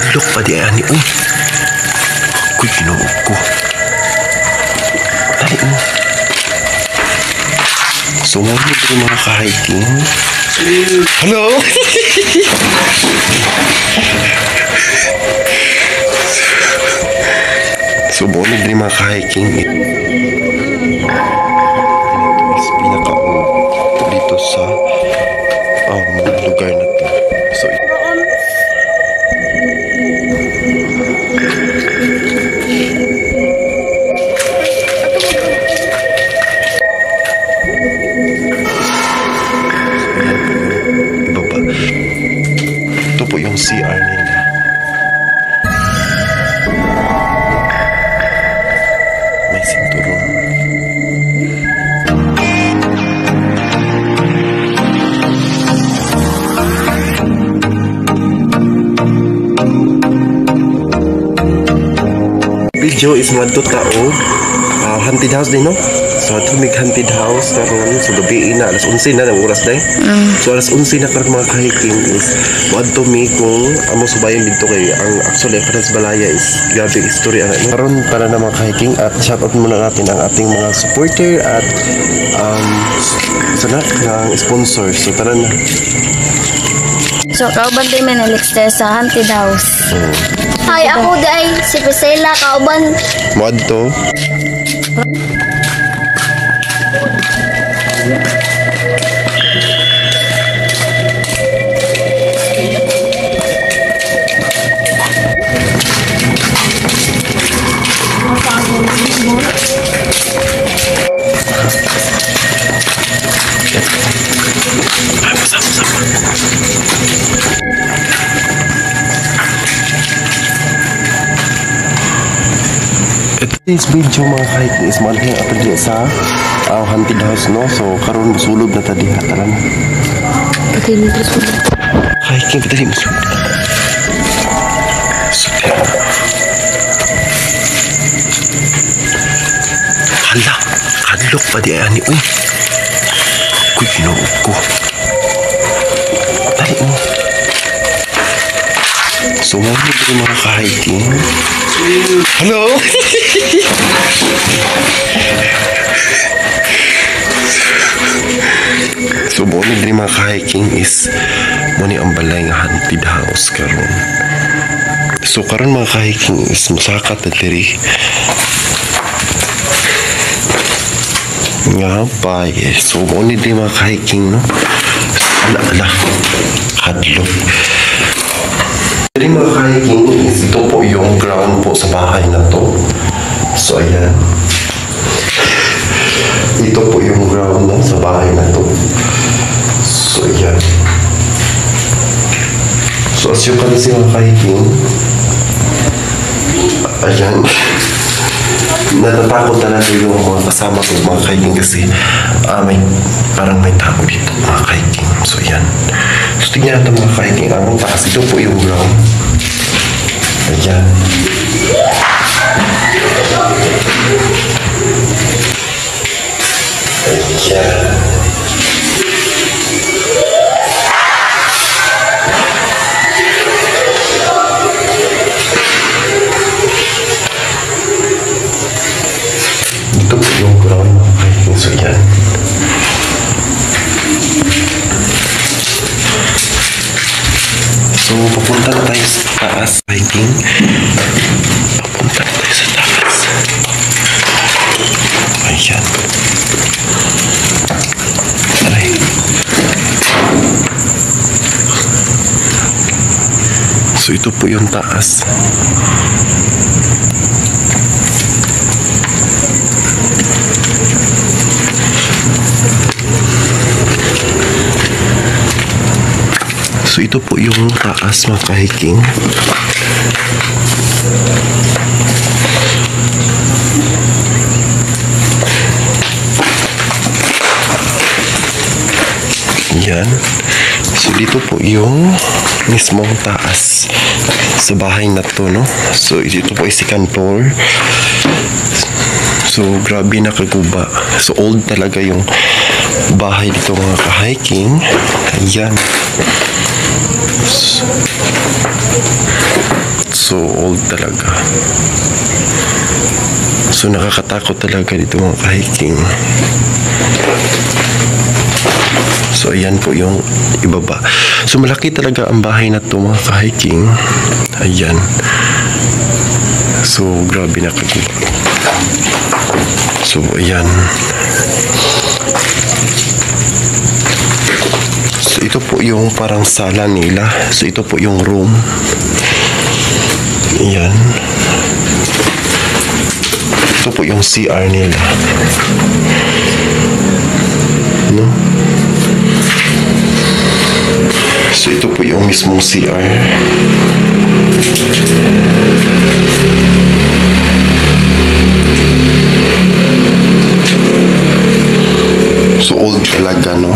Kadlok pa di ani. Uy. Kuy, ginuog ko. Dali mo. So, mga hindi mga ka-hiking. Hello? So, mga hindi mga ka-hiking. Pinaka-o dito sa lugar na to. So, ito po yung CR nila. May sinturon. Video is ngadto taog haunted house din, no? So ato mig haunted house karon so gabi na alas 11 na ng oras day. So alas 11 na karon mga ka-hiking is wadto mi kung amo subayon dito kay ang actually Paras Balaya is gabi istorya na karon para na mga ka-hiking at shout out muna natin ang ating mga supporter at sana ng sponsor. So tara na. So, kauban din may nalikster sa haunted house. Hi, ako day si Priscilla, kauban. Wadto. This video mga ka-hiking is malaki ato diya sa haunted house, no? So karon musulod na ta diha, tara na. Okay, terus Hiking kita din musulod. Hala, kadlok pa di ani. Uy. Kuy, ginuog ko. Dali mo. So mga hindi mga ka-hiking. Hello? So, buwan din mga ka-hiking is muna ang balay nga haunted house karon. So, karon mga ka-hiking is masakat na diri. Nga ba, yes. So, buwan din mga ka-hiking, no? Ala, hadlok. Diri mga ka-hiking is ito po yung ground po sa bahay na to. So, ayan. Ito po yung ground na sa bahay na to. So, ayan. So, as you can see mga ka-hiking, ayan. Natatakot talaga yung mga kasama ko mga ka-hiking kasi parang may tao dito mga ka-hiking. So, ayan. So, tingnan natin mga ka-hiking. Ang taas, ito po yung ground. Ayan. Ayan. Ito po yung ground mga ka-hiking. So, ayan. So, papunta na tayo sa taas, hiking. Papunta na tayo sa taas. Ayan. Aray. So, ito po yung taas. So, ito po yung taas mga ka-hiking. Yan. So, dito po yung mismong taas sa bahay na to, no? So, dito po yung second floor. So, grabe na kaguba. So, old talaga yung bahay dito mga ka-hiking. Ayan. So old talaga. So nakakatakot talaga dito mga ka-hiking. So ayan po yung ibaba. So malaki talaga ang bahay na to mga ka-hiking. Ayan. So grabe na kagulo. So ayan. So ito po yung parang sala nila. So ito po yung room. Ayan. Ito po yung CR nila. No? So ito po yung mismong CR. So old talaga, no?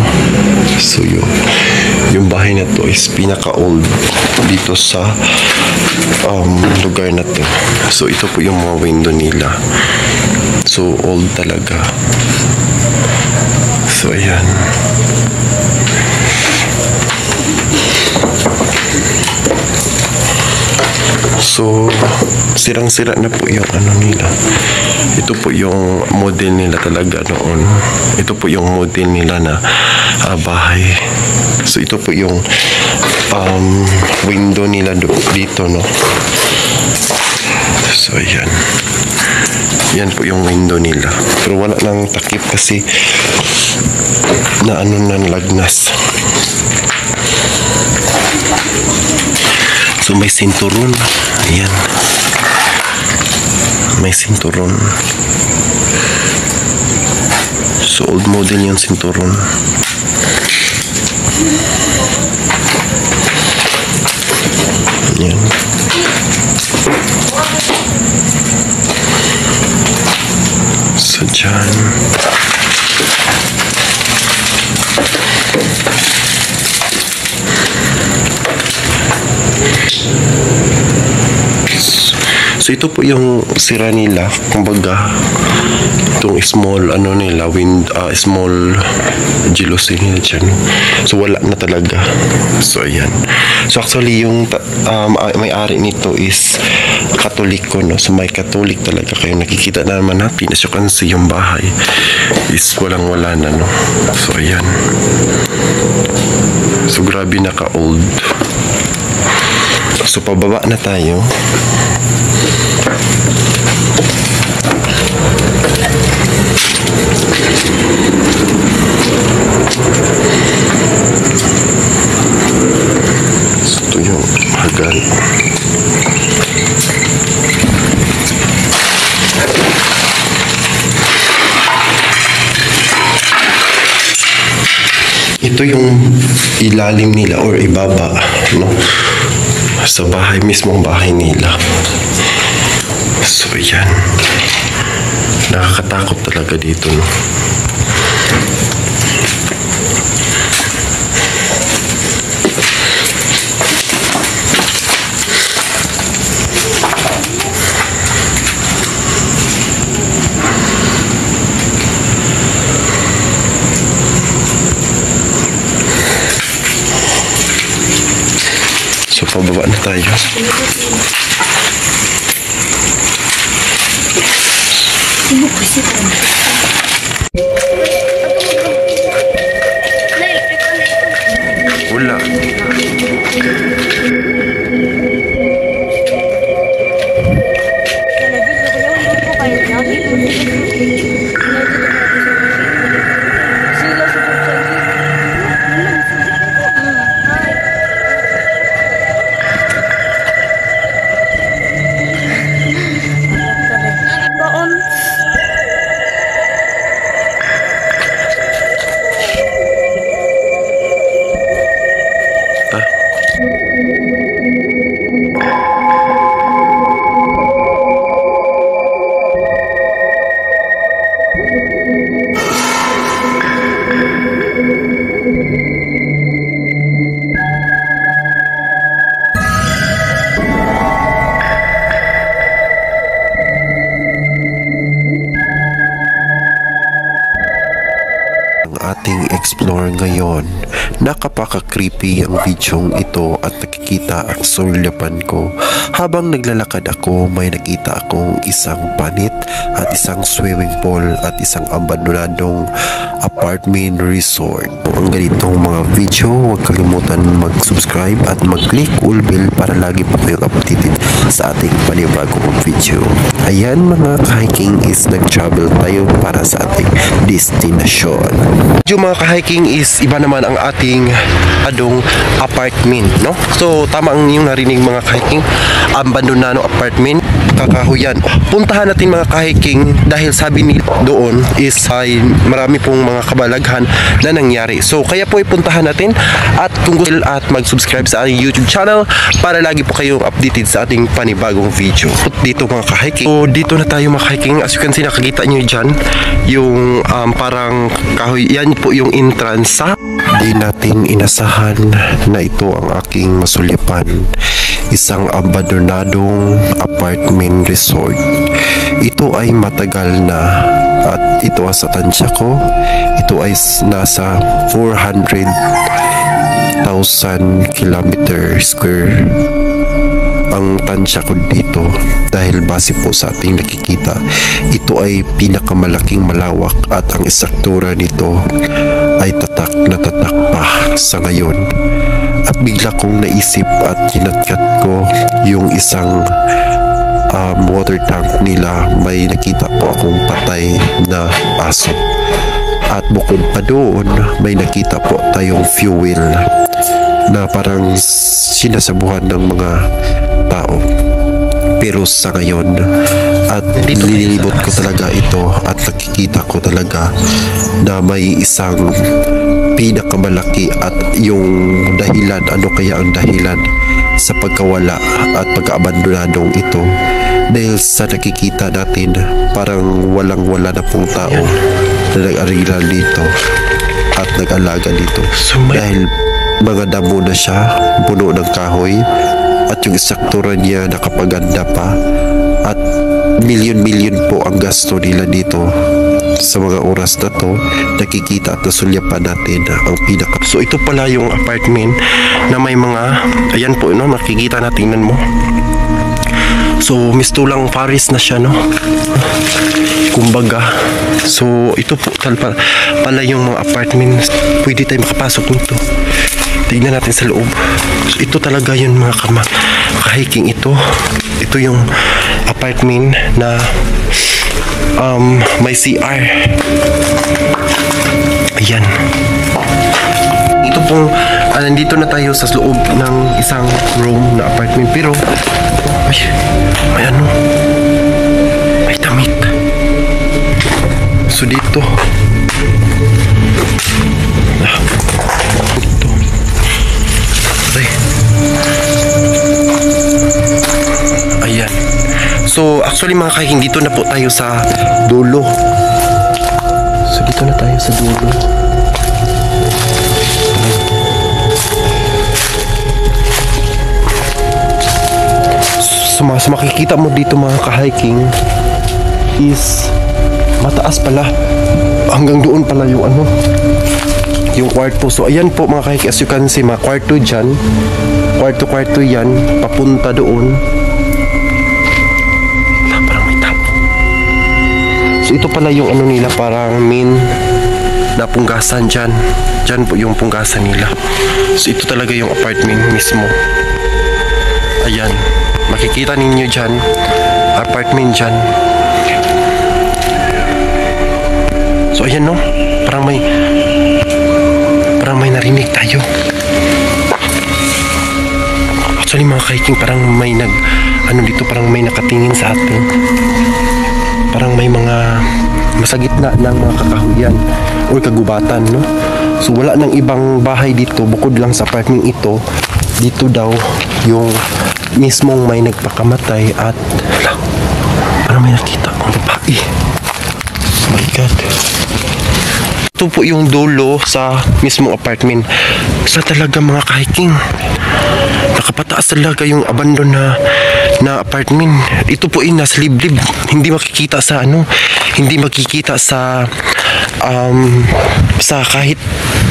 So yung bahay na to is pinaka-old dito sa lugar na to. So ito po yung mga window nila. So old talaga. So ayan. So sirang-sira na po yung ano nila. Ito po yung model nila talaga noon. Ito po yung model nila na bahay. So ito po yung window nila dito, no? So ayan. Yan po yung window nila. Pero wala nang takip kasi na ano na nalagnas. So may sinturon. Ayan. May sinturon. So old model yung sinturon. Ayan. So dyan. So ito po yung sira nila, kumbaga itong small ano nila, small jealousy nila dyan. So wala na talaga. So ayan. So actually yung may-ari nito is Katoliko, no? So may Katolik talaga kayo. Nakikita na naman natin, as you can see, yung bahay is walang-wala na, no? So ayan. So grabe naka-old. So pababa na tayo. Ito yung hagan. Ito yung ilalim nila or ibaba, no? Sa bahay, mismong bahay nila. So yan. Nakakatakot talaga dito, no? So pababa na tayo. Wala. explore ngayon. Nakapaka-creepy ang videong ito at nakikita ang sulyapan ko. Habang naglalakad ako, may nakita akong isang panit at isang swimming pool at isang abandonadong apartment resort. Ang ganitong mga video, huwag kalimutan mag-subscribe at mag-click all bell para lagi po kayong updated sa ating panibagong video. Ayan mga ka-hiking is nag-travel tayo para sa ating destination. Yung mga ka-hiking is iba naman ang ating adong apartment, no? So tama ang yung narinig mga ka-hiking, abandonado apartment, kakahuyan. Puntahan natin mga ka-hiking dahil sabi ni doon is ay marami pong mga kabalaghan na nangyari. So kaya po ipuntahan natin at kung gusto at mag-subscribe sa ating YouTube channel para lagi po kayong updated sa ating panibagong video. Dito mga ka-hiking. So dito na tayo mga ka-hiking. As you can see, nakakita nyo dyan yung parang kahoy. Yan po yung entrance sa. Di natin inasahan na ito ang aking masulyapan. Isang abandonadong apartment resort. Ito ay matagal na at ito sa tansya ko. Ito ay nasa 400,000 kilometer square ang tansya ko dito dahil base po sa ating nakikita, ito ay pinakamalaking malawak at ang istruktura nito ay tatak na tatak pa sa ngayon. At bigla kong naisip at kinatkat ko yung isang water tank nila. May nakita po akong patay na aso. At bukod pa doon, may nakita po tayong fuel na parang sinasabuhan ng mga tao. Pero sa ngayon at nililibot ko talaga ito at nakikita ko talaga na may isang pinakamalaki at yung dahilan, ano kaya ang dahilan sa pagkawala at pagkaabandonadong ito. Dahil sa nakikita natin, parang walang-wala na pong tao na nag-arilan dito at nag-alaga dito. Dahil mga damo na siya, puno ng kahoy, at yung istruktura niya nakapaganda pa, at milyon-milyon po ang gasto nila dito. Sa mga oras na to, nakikita at nasulyapan natin ang pinaka. So ito pala yung apartment na may mga, ayan po, no, makikita na, tingnan mo. So mistulang Paris na siya, no, kumbaga. So ito po pala yung mga apartment. Pwede tayo makapasok nito. Tignan natin sa loob. So ito talaga yun mga ka-hiking. Ito yung apartment na may CR. Ayan. Ito pong nandito na tayo sa loob ng isang room na apartment. Pero ay, may ano, may damit. So dito ayan. So actually mga ka-hiking, dito na po tayo sa dulo. So dito na tayo sa dulo. So makikita mo dito mga ka-hiking is mataas pala. Hanggang doon pala yung ano, yung kwarto. So ayan po mga ka-hiking, as you can see, mga kwarto dyan. Kwarto yan, papunta doon. Parang may tao. So ito pala yung ano nila, parang main na punggasan dyan. Dyan po yung punggasan nila. So ito talaga yung apartment mismo. Ayan, makikita ninyo dyan, apartment dyan. So ayan, no, parang may narinig tayo. Actually mga ka-hiking, parang may dito, parang may nakatingin sa atin. Parang may mga nasa gitna ng mga kakahuyan o kagubatan, no? So wala nang ibang bahay dito bukod lang sa apartment ito. Dito daw yung mismong may nagpakamatay at parang may nakita ang babae. Oh my God. Ito po yung dulo sa mismong apartment. Sa talaga mga ka-hiking, nakapataas talaga yung abandon na apartment. Ito po ay nasa liblib. Hindi makikita sa sa kahit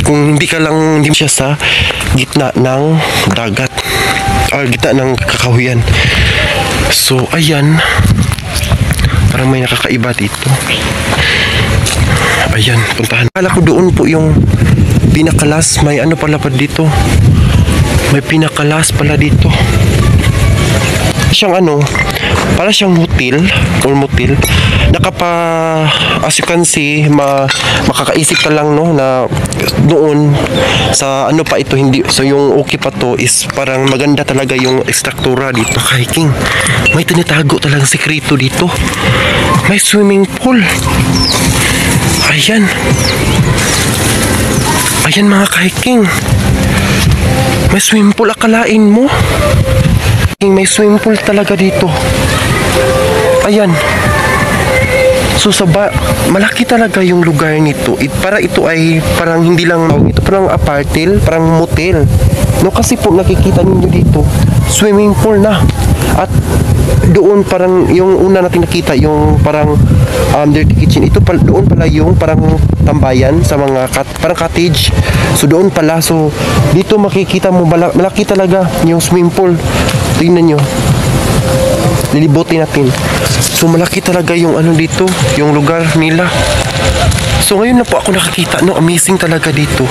kung hindi ka lang, hindi siya sa gitna ng dagat or gitna ng kakahuyan. So ayan, parang may nakakaiba dito. Ayan, puntahan. Akala ko doon po yung pinakalas. May ano pala pa dito. May pinakalas pala dito. Siyang ano, para siyang hotel or motel. As you can see, makakaisip ka lang, no, na doon sa ano pa ito, hindi. So yung okay pa to is parang maganda talaga yung struktura dito. Hiking, may tinitago talagang sekreto dito. May swimming pool. Ayan. Ayan mga ka-hiking. May swimming pool, akalain mo. May swimming pool talaga dito. Ayan. So malaki talaga yung lugar nito. Para ito ay parang hindi lang ito parang apartel, parang motel. No, kasi po nakikita niyo dito, swimming pool na. At doon parang yung una natin nakita yung parang dirty kitchen. Ito doon pala yung parang tambayan sa mga parang cottage. So doon pala. So dito makikita mo malaki talaga yung swimming pool. Tingnan nyo. Lilibutin natin. So malaki talaga yung ano dito, yung lugar nila. So ngayon na po ako nakakita, no, amazing talaga dito.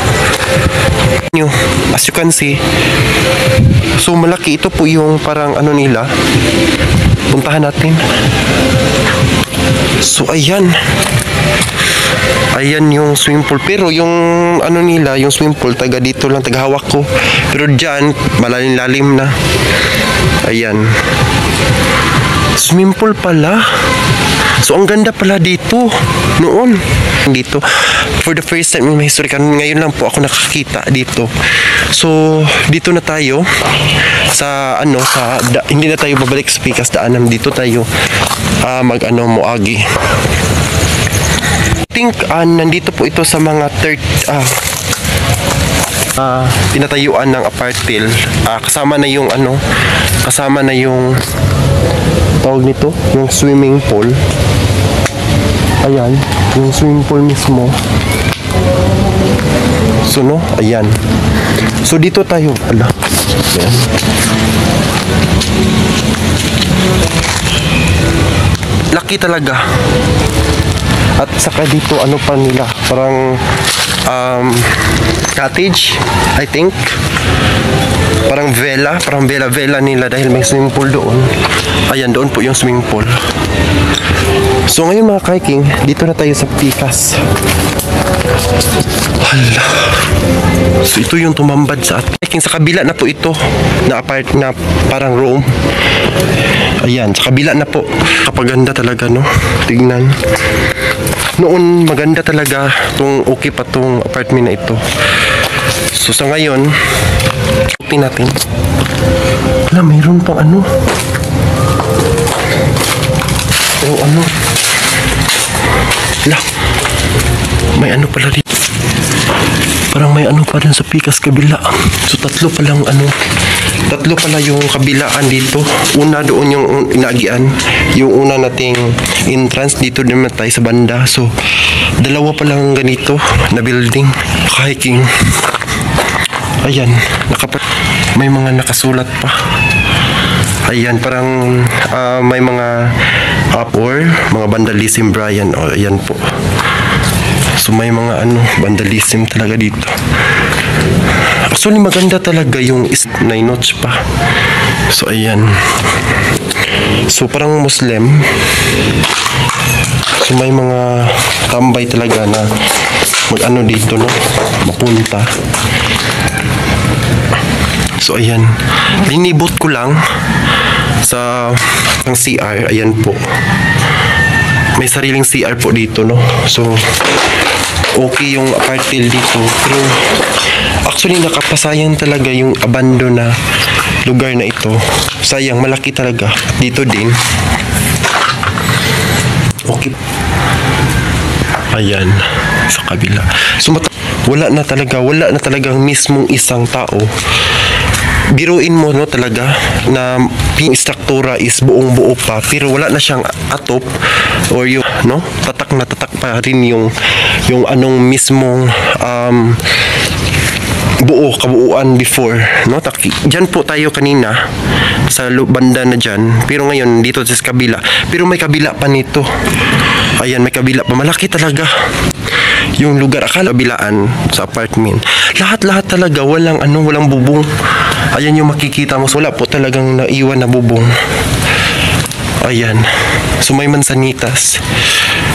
As you can see, so malaki ito po yung parang ano nila. Puntahan natin. So ayan. Ayan yung swimming pool. Pero yung ano nila, yung swimming pool, taga dito lang, taga hawak ko. Pero dyan, malalim-lalim na. Ayan. Swimming pool pala. So ang ganda pala dito noon. Dito for the first time in my history, ngayon lang po ako nakakita dito. So dito na tayo sa ano, hindi na tayo babalik sa Pikas Daanan. Dito tayo Moagi. I think nandito po ito sa mga tinatayuan ng apartel. Kasama na yung kasama na yung tawag nito, yung swimming pool. Ayan, yung swimming pool mismo. So no, ayan. So dito tayo, ayan. Laki talaga. At saka dito ano pa nila, parang cottage, I think. Parang vela nila dahil may swimming pool doon. Ayan, doon po yung swimming pool. So ngayon mga ka-hiking, dito na tayo sa Pikas. Hala. So ito yung tumambad sa hiking. Sa kabila na po ito na parang room. Ayan, sa kabila na po. Kapaganda talaga, no? Tignan. Noon maganda talaga okay pa tong apartment na ito. So sa ngayon, tingnan natin. Wala, mayroon pang ano. Oh, ano? Wala. May ano pala dito. Parang may ano pa rin sa Pikas kabila. So tatlo pala yung kabilaan dito. Una doon yung inaagian. Yung una nating entrance, dito naman tayo sa banda. So dalawa pa lang ganito na building. Hiking. Ayan, may mga nakasulat pa. Ayan, parang may mga or mga vandalism, Brian. O, ayan po. So may mga vandalism talaga dito. Actually maganda talaga yung 9 notch pa. So ayan. So parang Muslim. So may mga tambay talaga na dito, no, mapunta. So ayan, linibot ko lang sa ang CR. Ayan po, may sariling CR po dito, no. So okay yung apartel dito. Pero actually nakapasayang talaga yung abandon na lugar na ito. Sayang, malaki talaga dito din. Okay. Ayan, sa kabila. So wala na talagang mismong isang tao biruin mo no talaga na yung struktura is buong buo pa pero wala na siyang atop or yung no tatak na tatak pa rin yung anong mismong buo kabuuan before no diyan po tayo kanina sa banda na diyan pero ngayon dito sa kabila pero may kabila pa nito ayan may kabila pa malaki talaga yung lugar akala kabilaan sa apartment lahat talaga walang bubong ayan yung makikita mo so, wala po talagang naiwan na bubong ayan so may mansanitas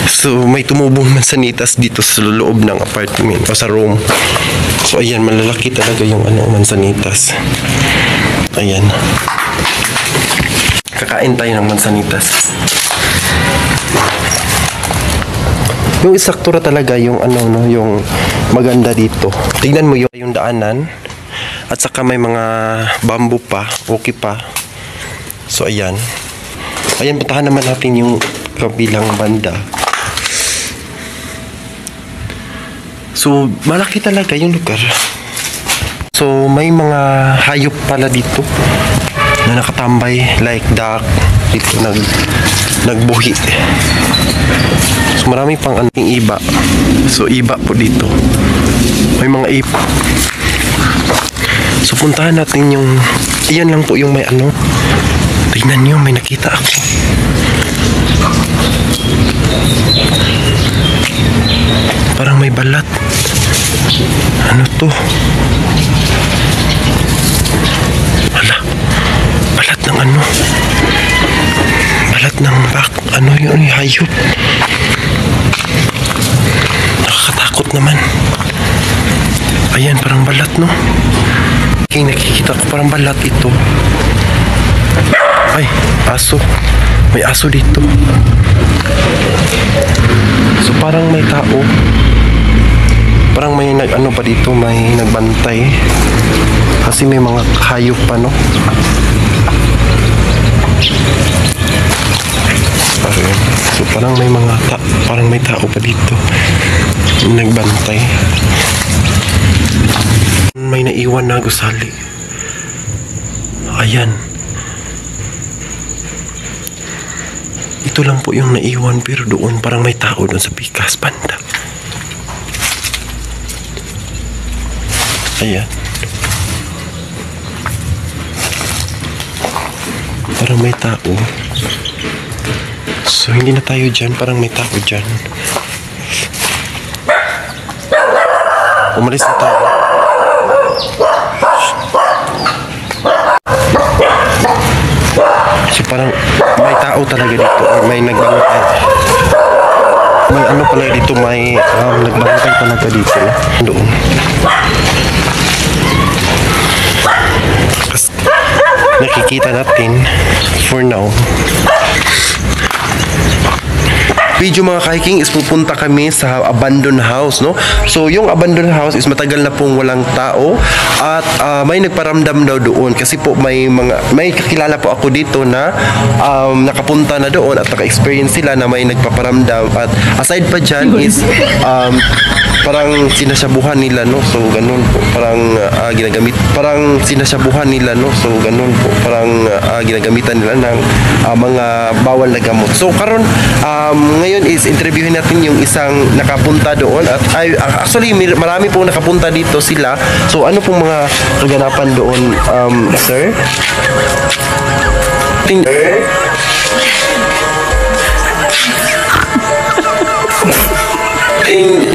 so may tumubong mansanitas dito sa loob ng apartment o sa room so ayan malalaki talaga yung mansanitas ayan kakain tayo ng mansanitas yung istruktura talaga yung yung maganda dito tignan mo yung daanan at saka may mga bamboo pa okay pa so ayan puntahan naman natin yung kabilang banda so malaki talaga yung lugar so may mga hayop pala dito na nakatambay like duck dito nagbuhi so marami pang iba so iba po dito may mga ipa so puntahan natin yung iyan lang po yung may tingnan nyo may nakita ako parang may balat ano to balat ng balat ng yun hayop nakakatakot naman ayan parang balat no nakikita ko parang balat ito ay aso may aso dito so parang may tao parang may pa dito may nagbantay kasi may mga hayop pa no so parang may mga parang may tao pa dito nagbantay may naiwan na gusali ayan ito lang po yung naiwan pero doon parang may tao doon sa pikas banda ayan parang may tao so hindi na tayo dyan parang may tao dyan umalis na tayo so parang may tao talaga dito or may nagbantay may pala dito may nagbantay talaga dito doon nakikita natin for now video mga hiking is pupunta kami sa abandoned house no so yung abandoned house is matagal na pong walang tao at may nagparamdam daw doon kasi po may kakilala po ako dito na nakapunta na doon at naka-experience sila na may nagpaparamdam at aside pa dyan is parang sinasyabuhan nila no so ganun po parang sinasyabuhan nila no so ganun po parang ginagamitan nila ng mga bawal na gamot so karon ngayon is interviewin natin yung isang nakapunta doon at actually marami pong nakapunta dito sila so ano pong mga kaganapan doon sir?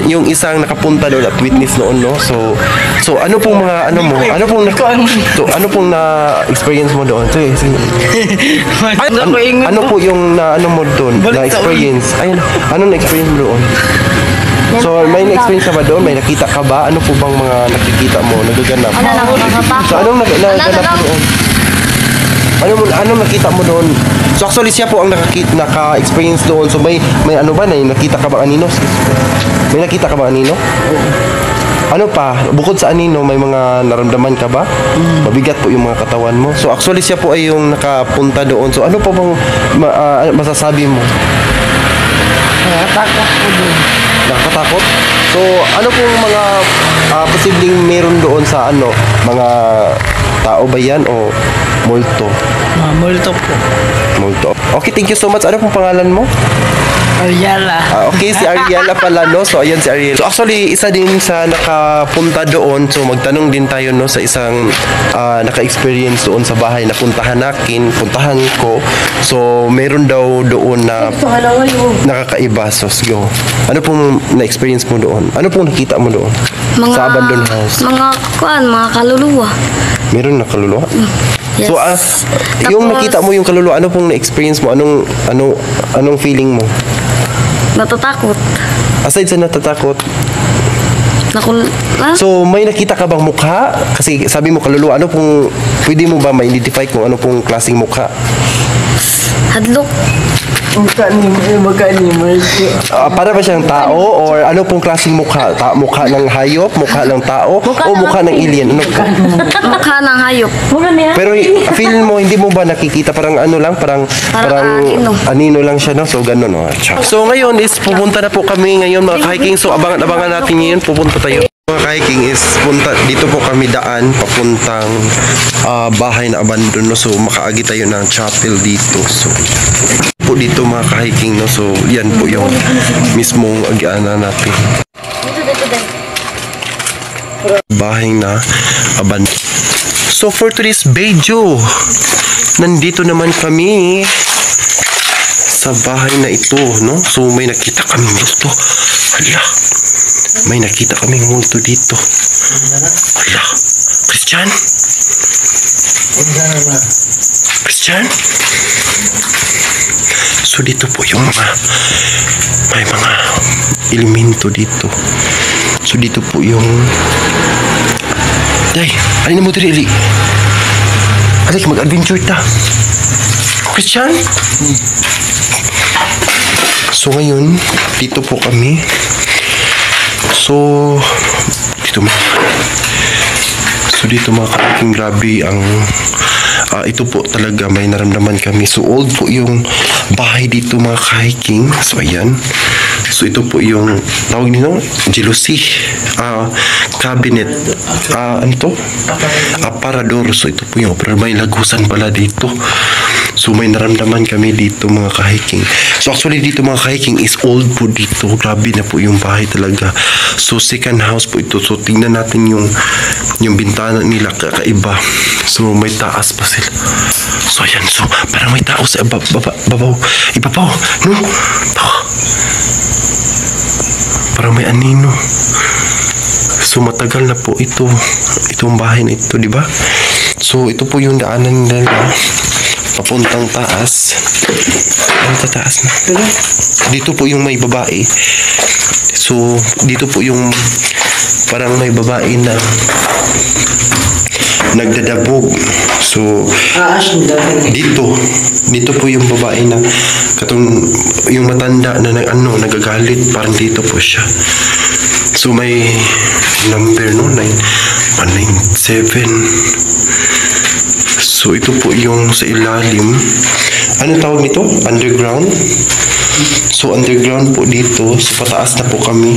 Yung isang nakapunta doon at witness noon no so ano pong mga ano pong na experience mo doon ano po yung mo doon na experience ano na experience mo doon so may na-experience ka ba doon may nakita ka ba ano po bang mga nakikita mo nagaganap so anong nagaganap doon ano nakita mo doon so actually siya po ang naka-experience doon so may nakita ka ba anino may nakita ka ba anino ano pa bukod sa anino may mga naramdaman ka ba mabigat po yung mga katawan mo so actually siya po ay yung nakapunta doon so ano pa bang masasabi mo nakatakot po doon nakatakot so ano pong mga posibleng meron doon sa mga Tao ba yan o multo? Multo po. Multo. Okay, thank you so much. Ano pong pangalan mo? Ariala. Okay, si Ariela pala, no? So, ayan si Ariela. So, actually, isa din sa nakapunta doon. So, magtanong din tayo, no? Sa isang naka-experience doon sa bahay na puntahan ko. So, meron daw doon na nakakaiba. So, go. Ano pong na-experience mo doon? Ano pong nakita mo doon? Sa abandoned house? Mga kaluluwa. Meron na kaluluwa? Yes. So, yung Tapos, nakita mo yung kaluluwa, ano pong na-experience mo? Anong feeling mo? natatakot. Aside sa natatakot, so may nakita ka bang mukha? Kasi sabi mo kaluluwa, pwede mo ba ma-identify kung ano pong klaseng mukha? Hadlok. Mukha ni Marcy. Para ba siyang tao or ano pong klaseng mukha? Mukha ng hayop, mukha ng tao, o mukha ng alien? Ano po? Mukha ng hayop. Pero feel mo, hindi mo ba nakikita parang ano lang, parang anino lang siya, no? So ganun, no? So ngayon is pupunta na po kami ngayon mga kahiking. So abangan natin ngayon, pupunta tayo. Mga kahiking is dito po kami daan papuntang bahay na abandon, no? So makaagi tayo ng chapel dito. So po dito mga kahiking, no? So yan po yung mismong agianan natin. Bahay na abandon. So for today's video, nandito naman kami sa bahay na ito, no? So may nakita kami multo. Hala, may nakita kaming multo dito. Hala, Christian? Christian? So dito po yung may mga elemento dito. So dito po yung Day, alin mo diri, Ali? Alik, mag-adventure ta. Christian? So ngayon, dito po kami. So dito mga kahiking, grabe ang ito po talaga, may naramdaman kami. So old po yung bahay dito mga kahiking. So ayan. So ito po yung tawag nito, jealousy cabinet, ano to? Aparador. So ito po yung may lagusan pala dito. So may naramdaman kami dito mga kahiking. So actually dito mga kahiking is old po dito. Grabe na po yung bahay talaga. So second house po ito. So tingnan natin yung bintana nila, kakaiba. So may taas pa sila. So ayan, so parang may tao sa ibabaw, no? Parang may anino. So matagal na po itong bahay na ito, di ba? So ito po yung daanan nila papuntang taas. Ang tataas na. Dito po yung may babae. So dito po yung parang may babae na nagdadabog. So dito po yung babae na yung matanda na nagagalit, parang dito po siya. So may number, no? 197. So ito po yung sa ilalim. Ano tawag nito? Underground. So underground po dito. So pataas na po kami.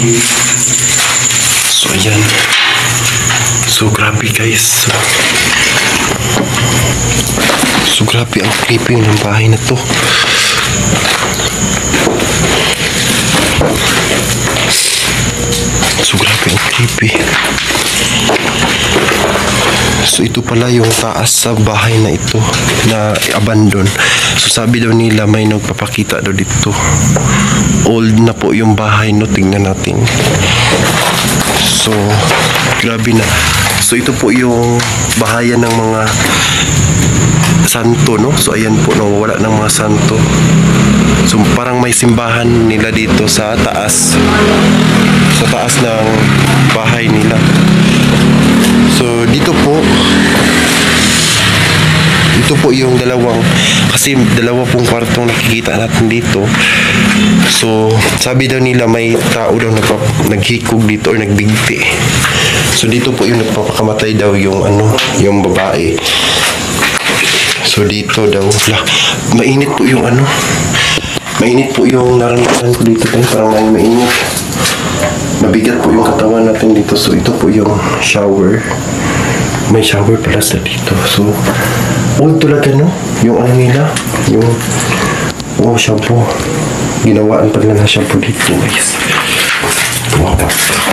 So ayan. So grabe guys. So grabe ang creepy ng bahay na to. So grabe ang creepy. So ito pala yung taas sa bahay na ito na abandon. So sabi daw nila may nagpapakita daw dito. Old na po yung bahay, no? Tingnan natin. So grabe na. So ito po yung bahayan ng mga santo, no? So ayan po, nawawala ng mga santo. So parang may simbahan nila dito sa taas. Sa taas ng bahay nila. So dito po yung kasi dalawa pong kwartong nakikita natin dito. So sabi daw nila may tao daw naghikog dito or nagbigti. So dito po yung nagpapakamatay daw yung babae. So dito daw, mainit po yung mainit po yung naranasan ko dito, parang mainit. Mabigat po yung katawan natin dito. So ito po yung shower. may shower pala sa dito. So, old talaga, no? Yung ano nila, yung shampoo. Ginawaan pa nila ng shampoo dito, guys. Wow,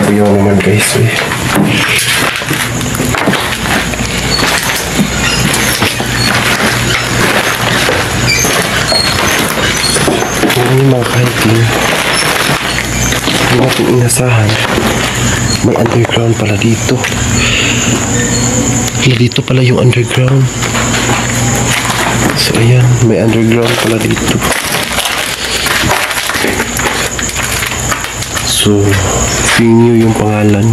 ayaw naman, guys, eh. Yung mga hiking, hindi natin inasahan. May underground pala dito. Dito pala yung underground. So ayan, may underground pala dito. So, Venue yung pangalan.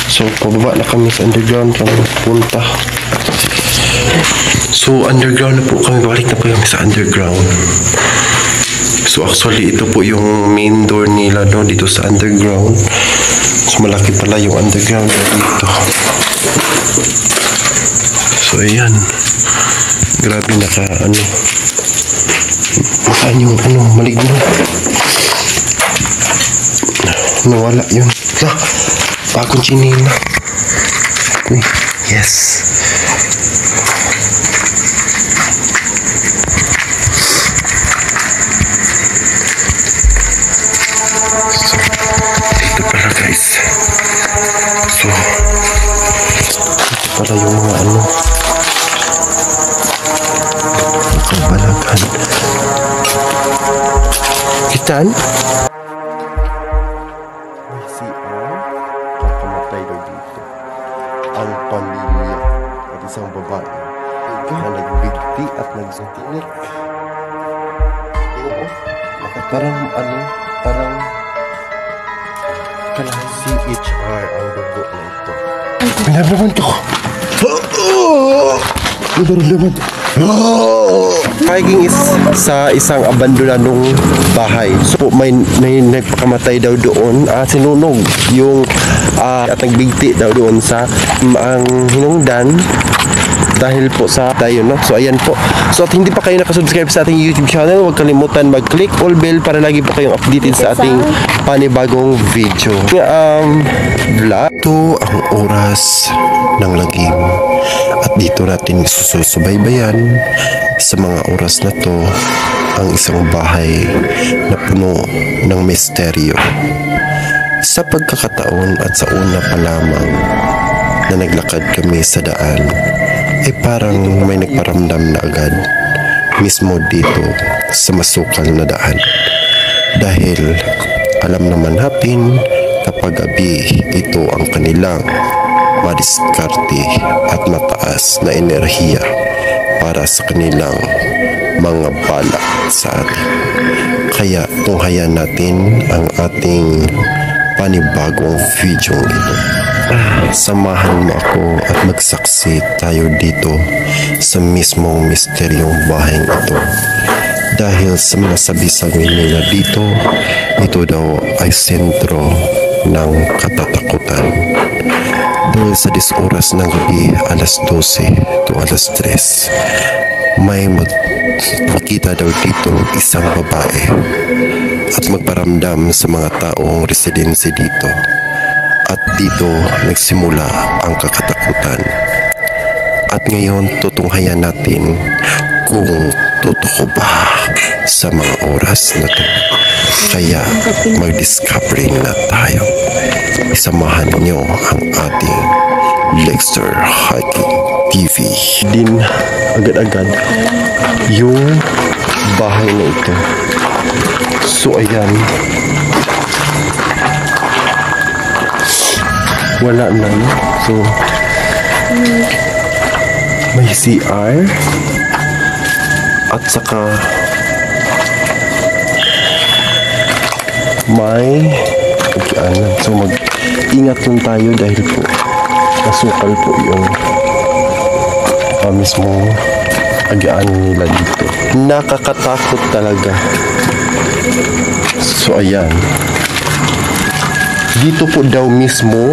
So, pababa na kami sa underground kami punta. So, underground na po kami. Balik na po kami sa underground. So, actually, ito po yung main door nila, no, dito sa underground. So, malaki pala yung underground dito. So, ayan. Grabe saan yung maligno. Nawala yun. Bagong chinila. Yes. Dito pala, guys. So, dito pala yung mga kabalagan. Kitan? May CR. Nakamatay daw dito. Ang pamilya at isang babae na nagbigti at nagsuntinik. Oo. Parang CHR ang dugo na ito. Pinablaman ko. Pinablaman. Hiking is sa isang abandonadong bahay. So may nagpakamatay daw doon, sinunog yung at nagbigti daw doon sa ang hinungdan dahil po sa tayo, no? So ayan po. So at hindi pa kayo nakasubscribe sa ating YouTube channel, huwag kalimutan mag-click all bell para lagi po kayong updated sa ating panibagong video. Vlog. Ito ang oras ng lagim. At dito natin susubaybayan sa mga oras na to ang isang bahay na puno ng misteryo. Sa pagkakataon at sa una pa lamang na naglakad kami sa daan, ay parang may nagparamdam na agad mismo dito sa masukal na daan. Dahil alam naman natin kapag gabi ito ang kanilang madiskarte at mataas na enerhiya para sa kanilang mga bala sa atin. Kaya tunghayan natin ang ating panibagong video ito. Samahan mo ako at magsaksi tayo dito sa mismong misteryong bahay ito. Dahil sa mga sabi-sabi nila dito, ito daw ay sentro ng katatakutan. Dahil sa oras ng gabi, alas 12 to alas 3, may makita daw dito isang babae at magparamdam sa mga taong residency dito. At dito nagsimula ang kakatakutan. At ngayon tutunghayan natin kung totoo ba sa mga oras na to. Kaya mag-discovery na tayo. Isamahan niyo ang ating Lexter Hiking TV. Din agad-agad yung bahay na ito. So ayan, wala na. So may CR at saka may pagkaanan. So mag-ingat lang tayo dahil po nasukal po yung mismo agaan nila dito. Nakakatakot talaga. So ayan, dito po daw mismo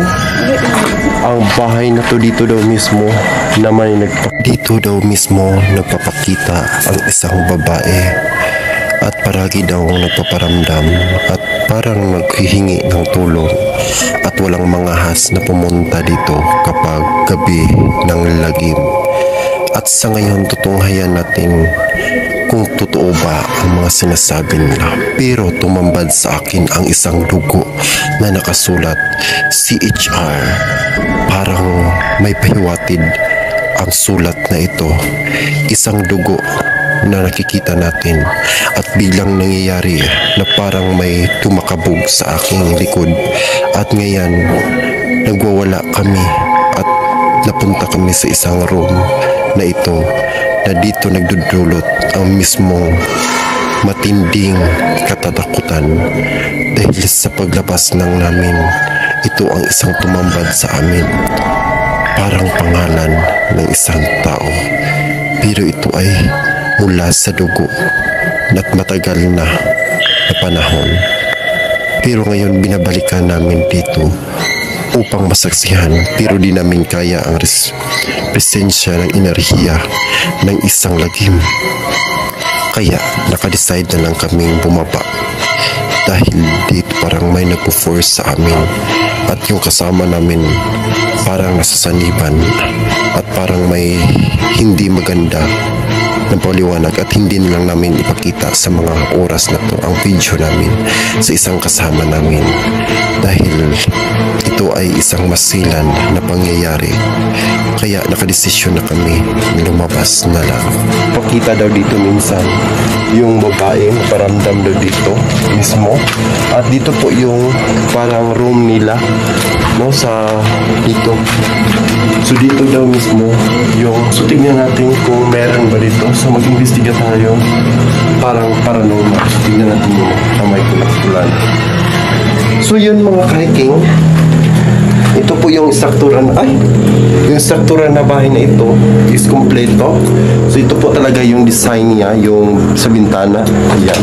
ang bahay na to, dito daw mismo naman dito daw mismo nagpapakita ang isang babae at paragi daw nagpaparamdam at parang naghihingi ng tulong at walang mga has na pumunta dito kapag gabi ng lagim. At sa ngayon tutunghayan natin kung totoo ba ang mga sinasabi nila. Pero tumambad sa akin ang isang dugo na nakasulat CHR. Parang may pahiwatid ang sulat na ito. Isang dugo na nakikita natin at biglang nangyayari na parang may tumakabog sa aking likod. At ngayon nagwawala kami at napunta kami sa isang room na ito na dito nagdudulot ang mismong matinding katatakutan dahil sa paglabas ng namin ito ang isang tumambad sa amin, parang pangalan ng isang tao, pero ito ay mula sa dugo at matagal na panahon. Pero ngayon binabalikan namin dito upang masaksihan, pero di namin kaya ang presensya ng enerhiya ng isang lagim. Kaya nakadecide na lang kaming bumaba dahil dito parang may nagpo-force sa amin at yung kasama namin parang nasasaniban at parang may hindi maganda ng paliwanag at hindi na lang namin ipakita sa mga oras na to ang video namin sa isang kasama namin dahil ito ay isang masilan na pangyayari. Kaya nakadesisyon na kami lumabas na lang. Pakita daw dito minsan yung babae, paramdam daw dito mismo. At dito po yung parang room nila, no, sa dito. So dito daw mismo yung, so tingnan natin kung meron ba dito. So mag-investiga tayo, parang paranormal. So tingnan natin yung kamay kulat-kulan. So yun mga hiking, ito po yung struktura na, yung struktura na bahay na ito is kompleto. So ito po talaga yung design niya, yung sa bintana. Ayan.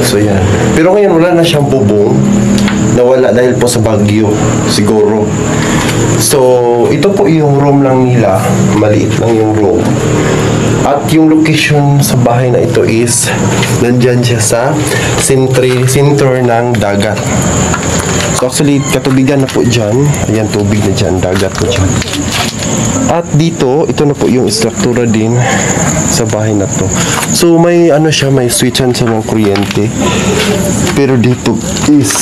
So yan. Pero ngayon wala na siyang bubong. Nawala dahil po sa bagyo siguro. So ito po yung room lang nila. Maliit lang yung room. At yung location sa bahay na ito is nandyan siya sa center ng dagat. So actually, katubigan na po dyan. Ayan, tubig na dyan. Dagat na dyan. At dito, ito na po yung struktura din sa bahay na to. So may ano siya, may switchan siya ng kuryente. Pero dito is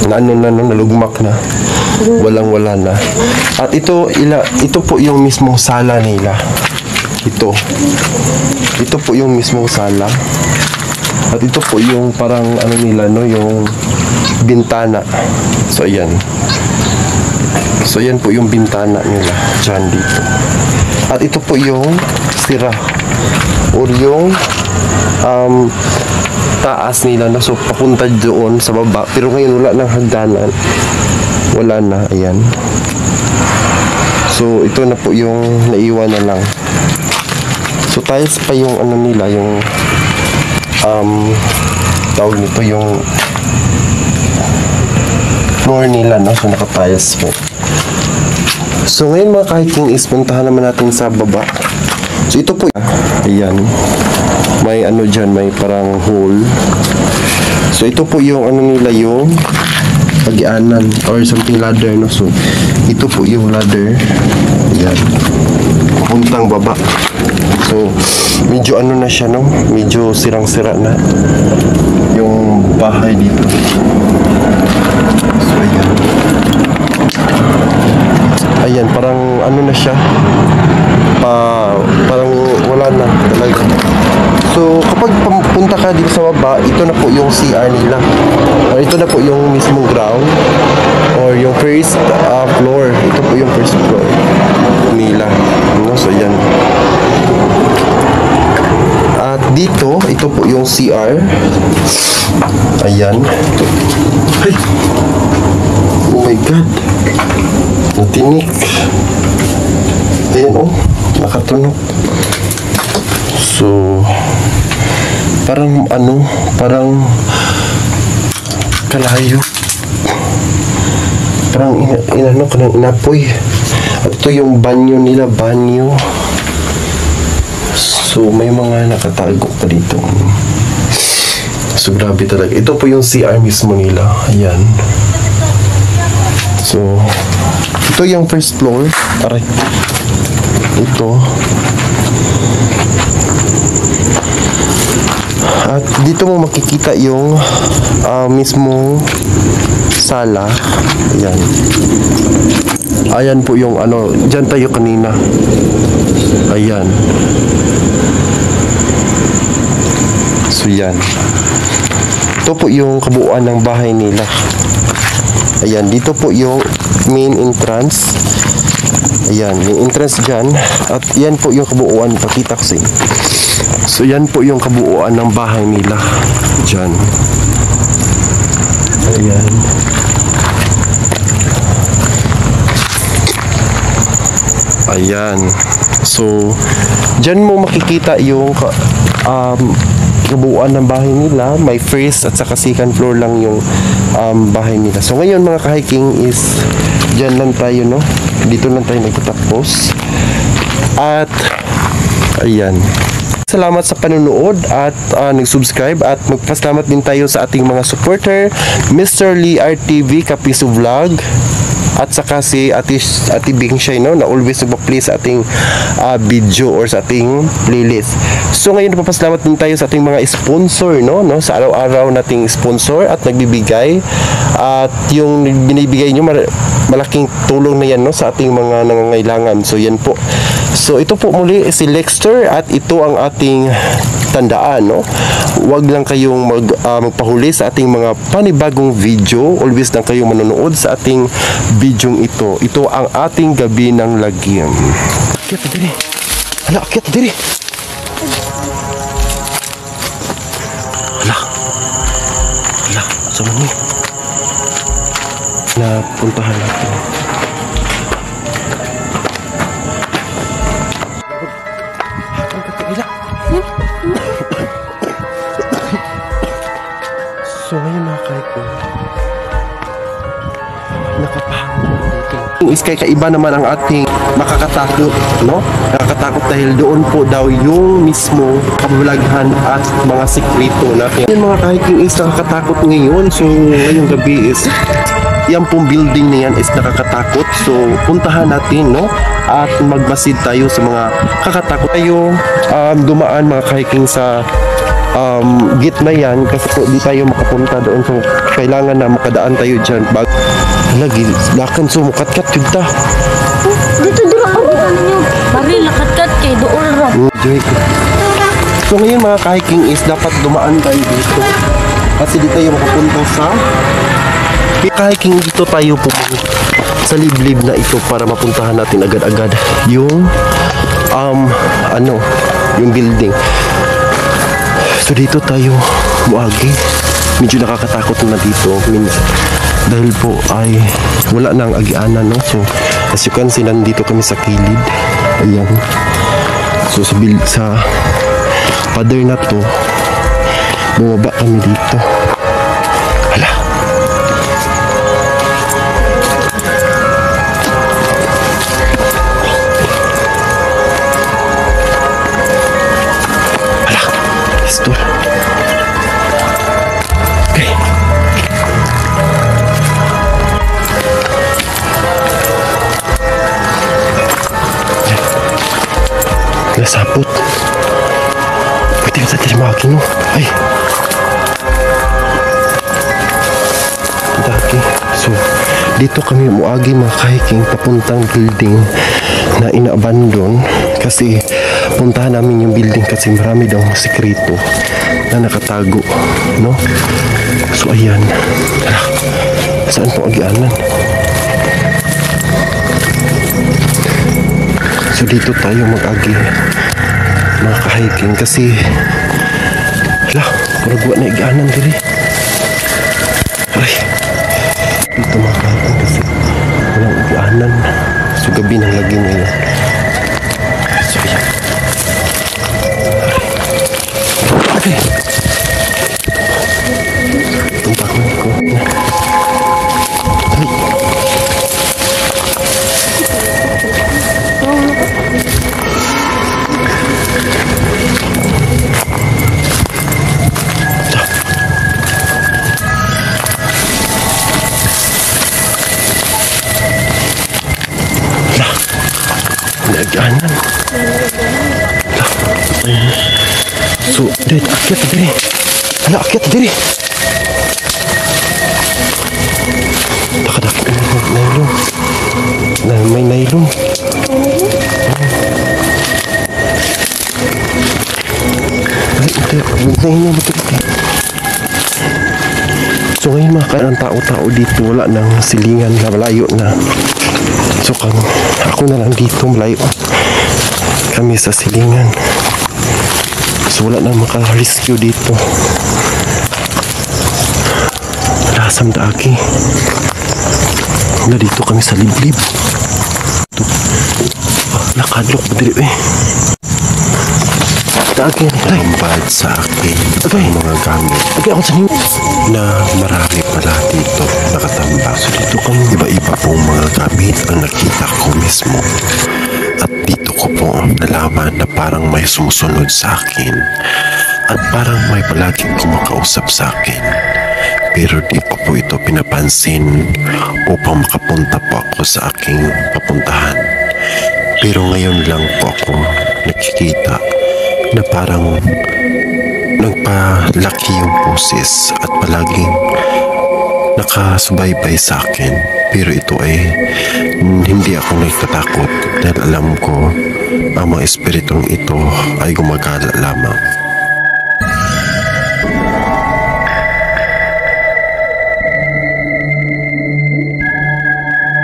nalugmak na. Walang-wala na. At ito po yung mismong sala nila. Ito po yung mismong sala. At ito po yung parang ano nila, no, yung bintana. So ayan. So ayan po yung bintana nila dyan dito. At ito po yung sira or yung taas nila, no? So papunta doon sa baba. Pero ngayon wala nang hagdanan. Wala na, ayan. So ito na po yung naiwan na lang. So tiles pa yung ano nila, yung tawag nito, yung floor nila, no? So naka-tiles po. So ngayon mga kahiking is puntahan naman natin sa baba. So ito po, ayan, may ano dyan, may parang hole. So ito po yung ano nila, yung pagianan or something ladder, no? So ito po yung ladder. Ayan, papuntang baba. So medyo ano na siya, no? Medyo sirang-sira na yung bahay dito. So ayan. Ayan, parang ano na siya, parang wala na talaga. So kapag punta ka dito sa baba, ito na po yung CR nila, or ito na po yung mismong ground or yung first floor. Ito po yung first floor nila, no? So yan. At dito, ito po yung CR. Ayan. Ay! Oh my God! Natinik. Ayan, oh, nakatunog. So parang ano, parang kalayo, parang inano ka ng inapoy. At ito yung banyo nila, banyo. So may mga nakatago pa dito. So grabe talaga. Ito po yung CR mismo nila. Ayan. So ito yung first floor. Aray. Ito. At dito mo makikita yung mismong sala. Ayan. Ayan po yung ano, dyan tayo kanina. Ayan. So yan. Ito po yung kabuuan ng bahay nila. Ayan, dito po yung main entrance. Ayan, yung entrance dyan. At yan po yung kabuuan, pakita ko sa inyo. So yan po yung kabuuan ng bahay nila. Dyan. Ayan. Ayan. So dyan mo makikita yung kabuuan ng bahay nila. May first at saka second floor lang yung bahay nila. So ngayon mga ka-hiking is dyan lang tayo, no? Dito lang tayo nagtatapos. At ayan. Salamat sa panonood at nag-subscribe at magpasalamat din tayo sa ating mga supporter, Mr. Lee RTV, Kapiso Vlog, at saka si Ate Bing Shay, no, na always nagpa-play sa ating video or sa ating playlist. So ngayon papasalamat din tayo sa ating mga sponsor, no, sa araw-araw nating sponsor at nagbibigay, at yung binibigay nyo malaking tulong na yan, no, sa ating mga nangangailangan. So yan po. So ito po muli si Lexter at ito ang ating tandaan, no. Huwag lang kayong magpahuli sa ating mga panibagong video. Always lang kayong manonood sa ating bidyong ito. Ito ang ating gabi ng lagim. Akyat na diri. Hala, akyat na diri. Hala. Hala, saan mo? Napuntahan natin. So ngayon mga ka-hiking, nakapahangin dito. Is kaiba naman ang ating makakatakot, no? Nakakatakot dahil doon po daw yung mismo kabulaghan at mga sekreto natin. Yung mga ka-hiking is nakakatakot ngayon. So ngayong gabi is yan pong building na yan is nakakatakot. So puntahan natin, no? At magmasid tayo sa mga kakatakot tayo dumaan mga ka-hiking sa gitna yan kasi po di tayo makapunta doon. So kailangan na makadaan tayo dyan lagi lakan. So mukatkat yun ta Dito ako. Ano nyo? Bari, lakatkat kay doon ra. So ngayon mga ka-hiking is dapat dumaan tayo dito kasi di tayo makapunta sa ka-hiking. Dito tayo pumunta sa liblib na ito para mapuntahan natin agad-agad yung yung building. So dito tayo muagi. Medyo nakakatakot na dito dahil po ay wala nang agianan, no? So as you can see, nandito kami sa kilid. Ayan. So sa pader na to bumaba kami dito. Hala. Pistol. Okay. Nasapot. Pwede ka sa tirimaki, no? Ay. Daki. So, dito kami muagi mga ka-hiking papuntang building na ina-abandon kasi puntahan namin yung building kasi marami daw sekreto na nakatago, no? So ayan. Saan po agianan? So dito tayo mag-agi mga ka-hiking kasi paragwa na agianan diri. Ay, dito mga ka-hiking kasi walang agianan. So gabi ng lagi ngayon. So ayan. Okay. Tumpakon ko. Ay. Aganan. So, dahil akyat na diri. Hala, akyat na diri. Nakadakit na nailong. May nailong. So ngayon mga ang tao-tao dito, wala nang silingan na malayo na. So ako na lang dito, malayo kami sa silingan. So wala nang maka-rescue dito. Lasam daagi. Wala dito kami sa liblib. Ito. Nakadlok ba dito eh. Daagi. Tambad sa akin ang mga gamit na marami pala dito nakatambak. So dito kami iba-iba pong mga gamit ang nakita ko mismo. At dito ko po nalaman na parang may sumusunod sa akin at parang may palaging kumakausap sa akin. Pero di ko po ito pinapansin upang makapunta po ako sa aking papuntahan. Pero ngayon lang po ako nakikita na parang nagpalaki yung poses at palaging nakasubaybay sa akin. Pero ito ay hindi ako nagtatakot dahil alam ko ang mga espiritong ito ay gumagala lamang.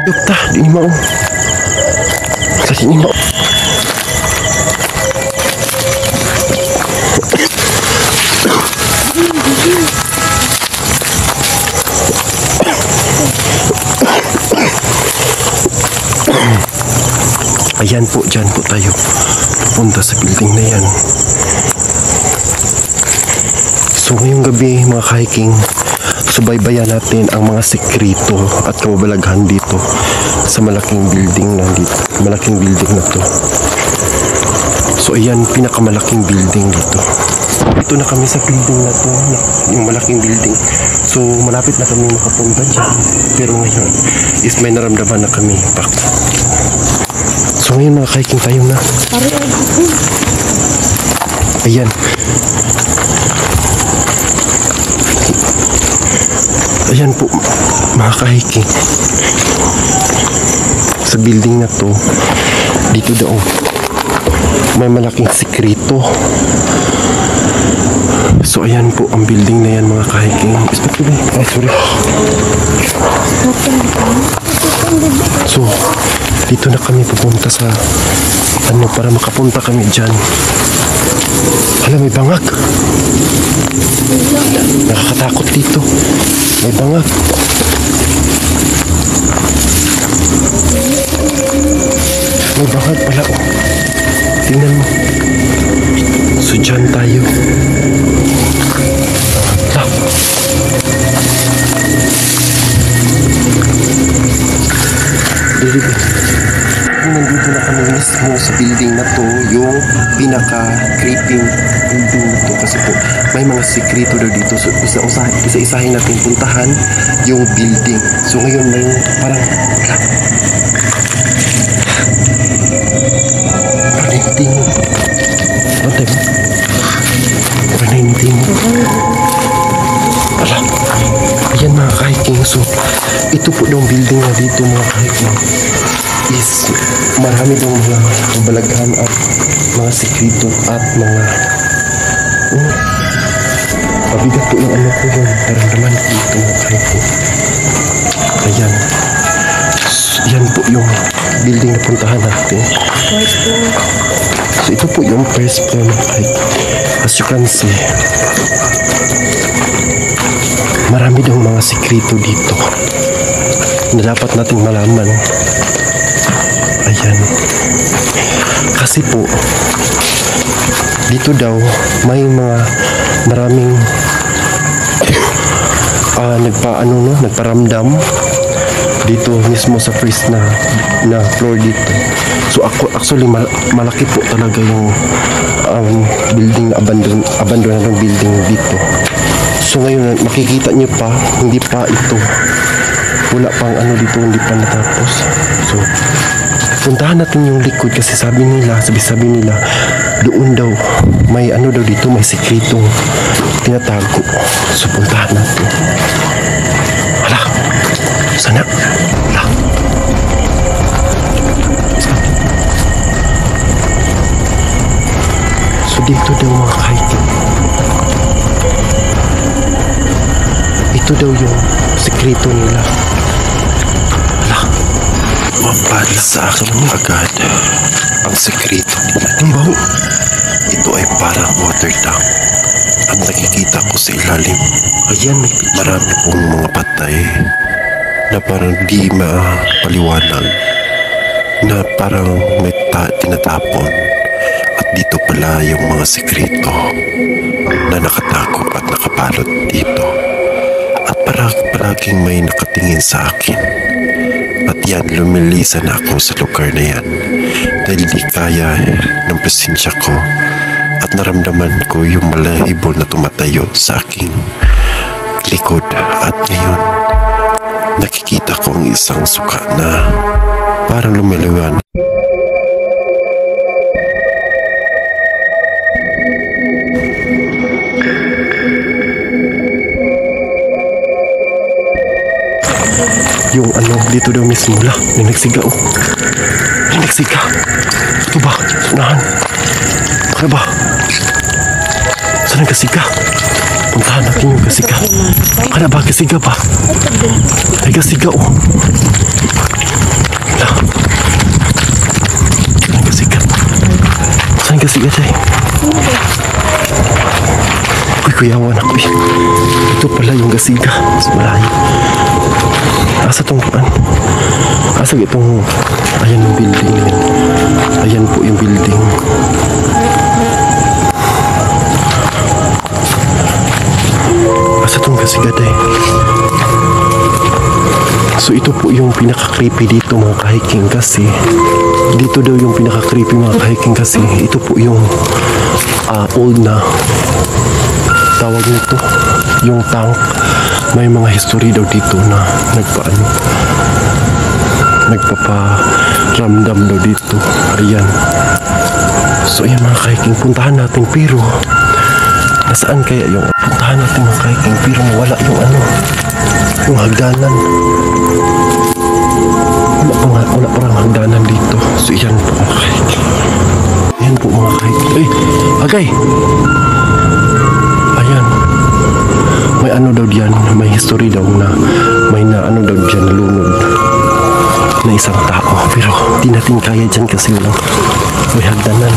Yukta, di ni mau. Kasi ni mau. Ayan po, dyan po tayo punta sa building na yan. So ngayong gabi mga hiking, subaybayan natin ang mga sekreto at kababalaghan dito sa malaking building na dito. Malaking building na to. So ayan, pinakamalaking building dito. Ito na kami sa building na to, yung malaking building. So malapit na kami makapunta dyan. Pero ngayon is may naramdaman na kami. So ngayon mga hiking tayo na. Ayan. Ayan po mga ka-hiking. Sa building na to, dito daw may malaking sekreto. So ayan po ang building na yan mga ka-hiking. Ay sorry. So dito na kami pupunta sa para makapunta kami dyan. Hala, may bangag. Nakakatakot dito. May bangag. May bangag pala. Oh. Tingnan mo. So dyan tayo. Nandito na kami mismo sa building na to, yung pinaka-creeping building na to kasi po may mga sekreto daw dito. So isa-isahin natin puntahan yung building. So ngayon may parang naiinting mo. Ano tayo? Parang naiinting mo. Ala, ayan mga ka-hiking. So ito po yung building na dito mga ka-hiking. Is marami daw mga kabalaghan at mga sekreto at mga mabigat po yung ano ko yung naramdaman ko dito mga ka-hiking. Ayan. Yan po yung building na puntahan natin. So ito po yung first floor mga ka-hiking. As you can see, marami daw mga sekreto dito na dapat nating malaman. Ayan. Kasi po dito daw may mga maraming nagparamdam dito mismo sa first na floor dito. So actually malaki po talaga yung building na abandoned ng building dito. So ngayon makikita nyo pa, hindi pa ito, wala pang dito, hindi pa natapos. So puntahan natin yung likod kasi sabi nila doon daw may ano daw dito, may sikretong tinatago. So puntahan natin. Hala, sana. Hala. So dito daw mga kahiking. Ito daw yung sikreto nila. Hala. Mapala sa akin agad ang sekreto nila. Ang ito ay parang water tank. Ang nakikita ko sa ilalim, ayan, marami pong mga patay na parang di mapaliwanag, na parang may tinatapon. At dito pala yung mga sekreto na nakatago at nakapalot dito. At palaging may nakatingin sa akin. At yan, lumilisan ako sa lugar na yan dahil di kaya ng presensya ko at naramdaman ko yung malahibol na tumatayo sa aking likod. At ngayon, nakikita ko ang isang suka na parang lumiliwan. Yung ano, dito daw mismo la, may nagsiga oh. May nagsiga. Ito ba? Unahan. Ano ba? Saan ang kasiga? Puntahan natin yung kasiga. Ano ba? Kasiga ba? May kasiga oh. La. Saan ang kasiga? Saan ang kasiga tayo? Uy, kuyawan ako eh. Ito pala yung kasiga. Mas malayo. Asa tong paan? Asa itong... Ayan yung building yan. Ayan po yung building. Asa tong kasigad eh. So ito po yung pinaka-creepy dito mga kahiking kasi dito daw yung pinaka-creepy mga kahiking kasi ito po yung old na tawag nito, yung tank. May mga history daw dito na nagpaparamdam daw dito. Ayan. So ayan mga kahiking, puntahan natin pero nasaan kaya yung puntahan natin mga kahiking pero wala yung ano, yung hagdanan. Wala parang hagdanan dito. So ayan po mga kahiking. Ayan po mga kahiking. Ay! Agay! Ayan. May ano daw diyan, may history daw na may na ano daw diyan nalunod na isang tao pero di natin kaya dyan kasi may hagdanan.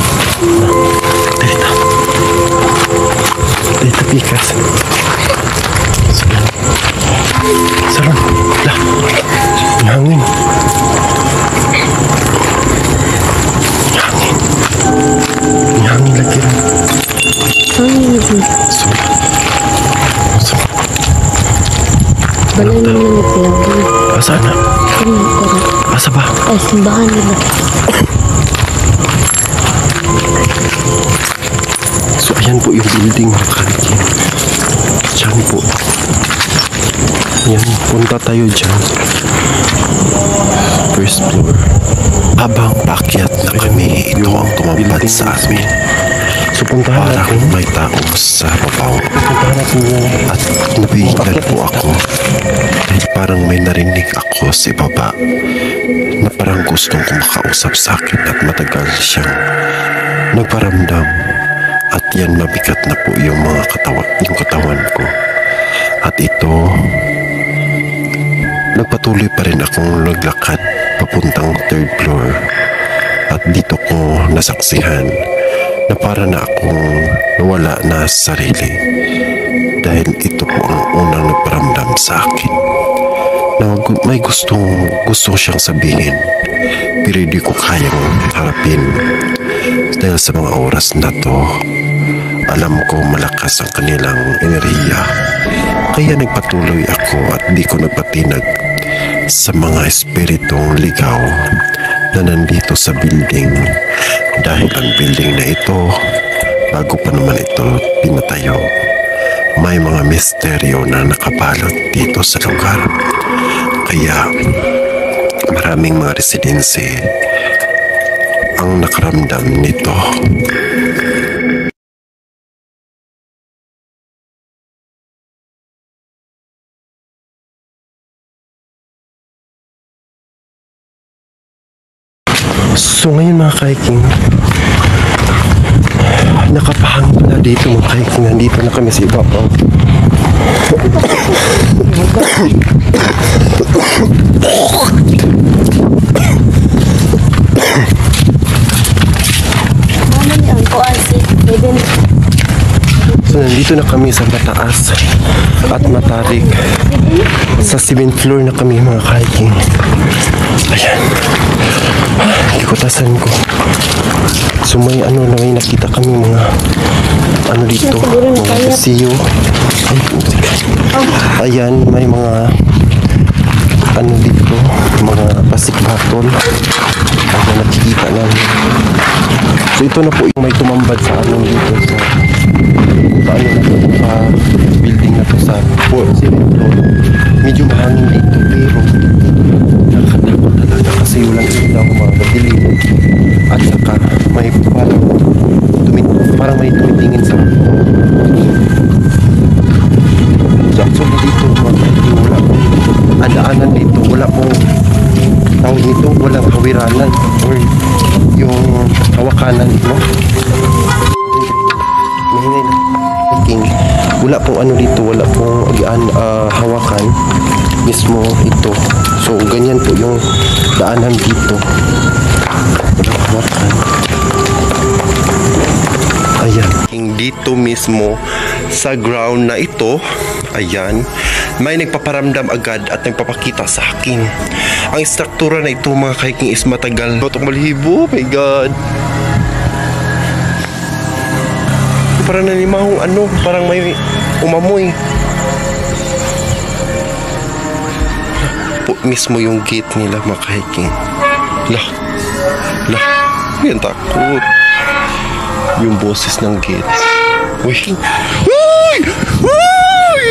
Dito pikas. Sarap. Lah. Ang hangin. Ang hangin lagi rin. Balay na nila pinagin. Asa na? Asa ba? Ay, simbahan nila. So ayan po yung building mga kahiking. Diyan po. Ayan, punta tayo dyan. First floor. Habang paakyat na kami, ito ang tumambad sa amin. So puntahan natin. Parang may tao sa babaw. Puntahan natin yung... At nabihigan po ako. Dahil parang may narinig ako sa baba na parang gustong kumakausap sa akin at matagal siyang nagparamdam. At yan, mabigat na po yung mga katawan ko. At ito, nagpatuloy pa rin akong naglakad papuntang third floor. At dito ko nasaksihan na para na akong nawala na sa sarili. Dahil ito po ang unang nagparamdam sa akin. Na may gusto siyang sabihin. Pero hindi ko kayang harapin. Dahil sa mga oras na to, alam ko malakas ang kanilang enerhiya. Kaya nagpatuloy ako at di ko nagpatinag sa mga espiritong ligaw na nandito sa building. Dahil ang building na ito, bago pa naman ito pinatayo, may mga misteryo na nakabalot dito sa lugar. Kaya maraming mga residensye ang nakaramdam nito. So ngayon mga ka-hiking, nakapahangin na dito mga ka-hiking. Nandito na kami sa ibabaw. Mami ang kuan si Eden. So nandito na kami sa mataas at matarik. Sa 7th floor na kami mga ka-hiking. Ayan. Ikutasan ko. So may may nakita kami mga dito, mga siyo. Ayan, may mga dito, mga plastic bottle. Ayan, nakikita namin. So ito na po yung may tumambad sa dito sa building na to sa 7th floor. Medyo mahangin dito pero nakakatakot talaga kasi walang ilaw, mga madilim, at saka may parang may tumitingin sa actually dito wala ang daanan dito, wala pong tawag dito, walang hawiranan or yung hawakanan, no? Mahinay na wala pong dito, wala pong hawakan mismo ito. So ganyan po yung daanan dito, walang hawakan. Ayan, dito mismo sa ground na ito, ayan, may nagpaparamdam agad at nagpapakita sa akin. Ang struktura na ito mga ka-hiking is matagal. Batong Malhibo, oh my God. Parang nanimahong parang may umamoy. Po mismo yung gate nila mga ka-hiking. Lah, yan takot. Yung boses ng gate. Uy! Uy! Uy!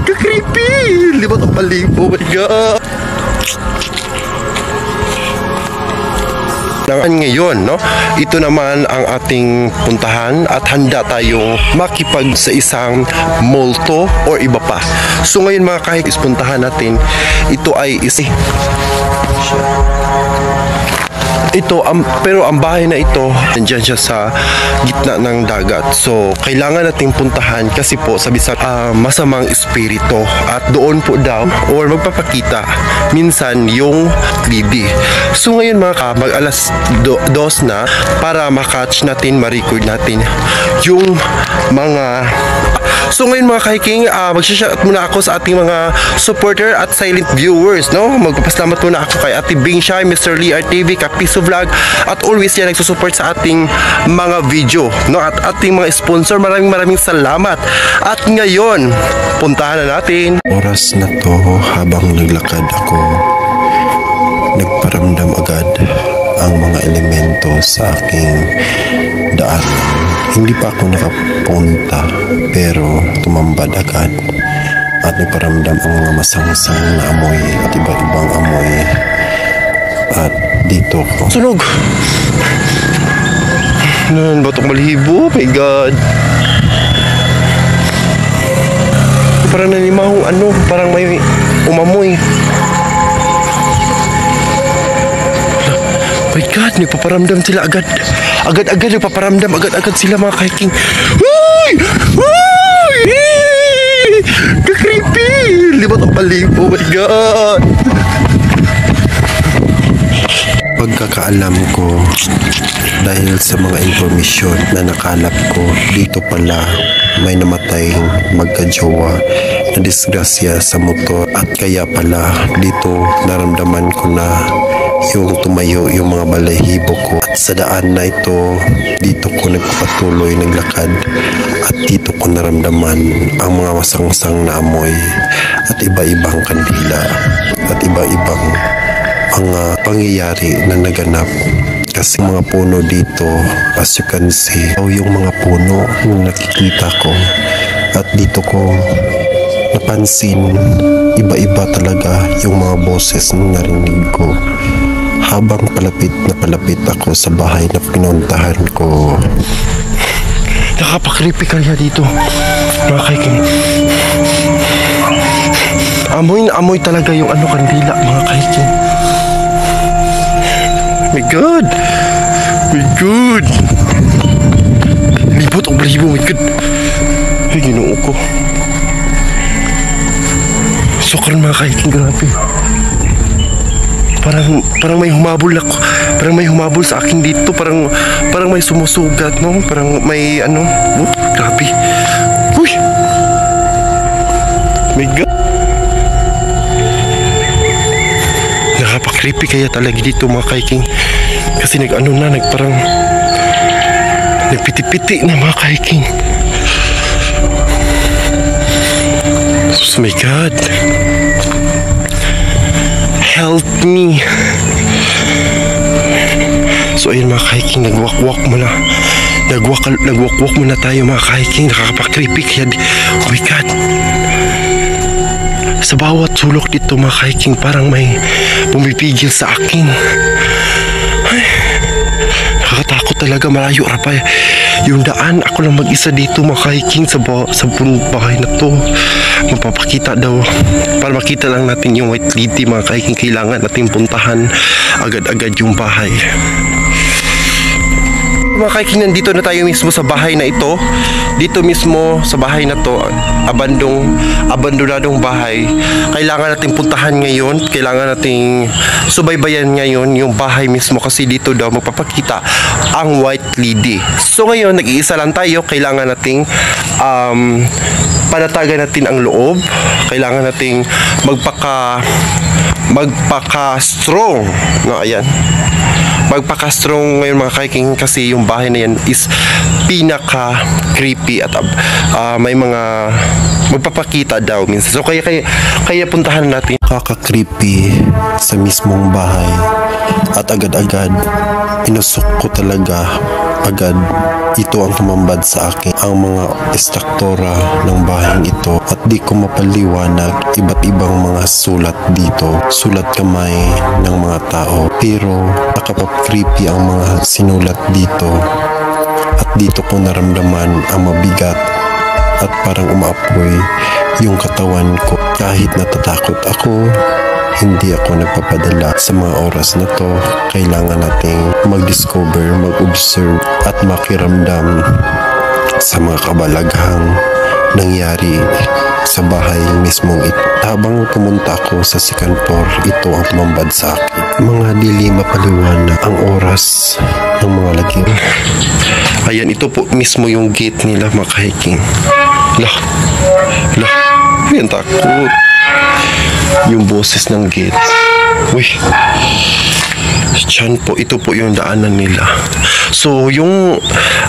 Ka-creepy! Libat ang Malhibo, oh my God! Ngayon, no? Ito naman ang ating puntahan at handa tayong makipag sa isang multo or iba pa. So ngayon mga ka-hiking, puntahan natin. Ito ay pero ang bahay na ito, nandiyan siya sa gitna ng dagat. So, kailangan nating puntahan kasi po, sabi sa masamang espiritu. At doon po daw, or magpapakita, minsan yung 3D. So, ngayon mag-alas 2 na para makatch natin, ma-record natin yung mga... So ngayon mga ka-hiking, mag-shout muna ako sa ating mga supporter at silent viewers, no? Magpapasalamat muna ako kay Ate Bing Shai, Mr. Lee RTV, Kapiso Vlog, at always yan nagsusupport sa ating mga video, no? At ating mga sponsor, maraming salamat. At ngayon, puntahan na natin. Oras na to, habang naglakad ako, nagparamdam agad ang mga elemento sa aking daan. Hindi pa ako nakapunta pero tumambad agad at nagparamdam ang mga masangsang na amoy at iba-ibang amoy. At dito ko sunog! Batong Malhibo, oh my God! Parang nanimahong parang may umamoy. My God, nagpaparamdam sila agad. Agad-agad nagpaparamdam, agad-agad sila mga ka-hiking. Uy! Uy! Ka-creepy! Libat ang Malhibo, oh my God! pagkakaalam ko, dahil sa mga informasyon na nakalap ko, dito pala may namatay magkajowa na disgrasya sa motor, at kaya pala dito naramdaman ko na yung tumayo yung mga balahibo ko. At sa daan na ito, dito ko nagpatuloy naglakad, at dito ko naramdaman ang mga masangsang na amoy at iba-ibang kandila at iba-ibang mga pangyayari na naganap. Kasi mga puno dito, as you can see, yung mga puno na nakikita ko, at dito ko napansin, iba-iba talaga yung mga boses na narinig ko Habang palapit ako sa bahay na pinuntahan ko. Nakapakripi kaya dito. Mga kaiking. Amoy na amoy talaga yung kandila, mga kaiking. My God! My God! Libot o balibo, my God! Ay, ginoo ko. So, karon mga kaiking, grabe. Parang may humabol ako. Parang may humabol sa akin dito. Parang may sumusugat, no? Parang may grabe. Uy! My God! Nakapakripi kaya talaga dito mga kaiking. Kasi parang nagpiti-piti na mga kaiking. Oh my God! Help me! So ayun mga kaiking, nagwakwak muna. Nagwakwak muna tayo mga kaiking. Nakakapakripi kaya oh my God! Sa bawat sulok dito mga kaiking, parang may pumipigil sa akin. Ay, nakakatakot talaga, malayo pa yung daan. Ako lang mag-isa dito mga kaiking sa bahay na to. Magpapakita daw. Para makita lang natin yung White Lady mga kaiking, kailangan natin puntahan agad-agad yung bahay. Mga kaiking, nandito na tayo mismo sa bahay na ito. Dito mismo sa bahay na to, abandonadong bahay. Kailangan natin puntahan ngayon. Kailangan nating subaybayan ngayon yung bahay mismo, kasi dito daw magpapakita ang White Lady. So ngayon, nag-iisa lang tayo. Kailangan nating panatagan natin ang loob. Kailangan nating magpaka-strong. No, ayan. Magpaka-strong ngayon mga kaiking, kasi yung bahay na yan is pinaka-creepy at may mga magpapakita daw minsan. So kaya puntahan natin. Kaka-creepy sa mismong bahay at agad-agad pinusok ko talaga agad. Ito ang tumambad sa akin, ang mga estruktura ng bahayang ito, at di ko mapaliwanag iba't ibang mga sulat dito, sulat kamay ng mga tao, pero nakapag-creepy ang mga sinulat dito. At dito ko naramdaman ang mabigat at parang umaapoy yung katawan ko. Kahit natatakot ako, hindi ako nagpapadala sa mga oras na to. Kailangan nating mag-discover, mag-observe at makiramdam sa mga kabalaghang nangyari sa bahay mismong ito. Habang pumunta ako sa second floor, ito ang tumambad sa akin. Mga dili mapaliwanag ang oras ng mga lagim. Ayan, ito po mismo yung gate nila mga kaiking. Lah, yan takot. Yung boses ng gate. Uy, Diyan po, ito po yung daanan nila. So, yung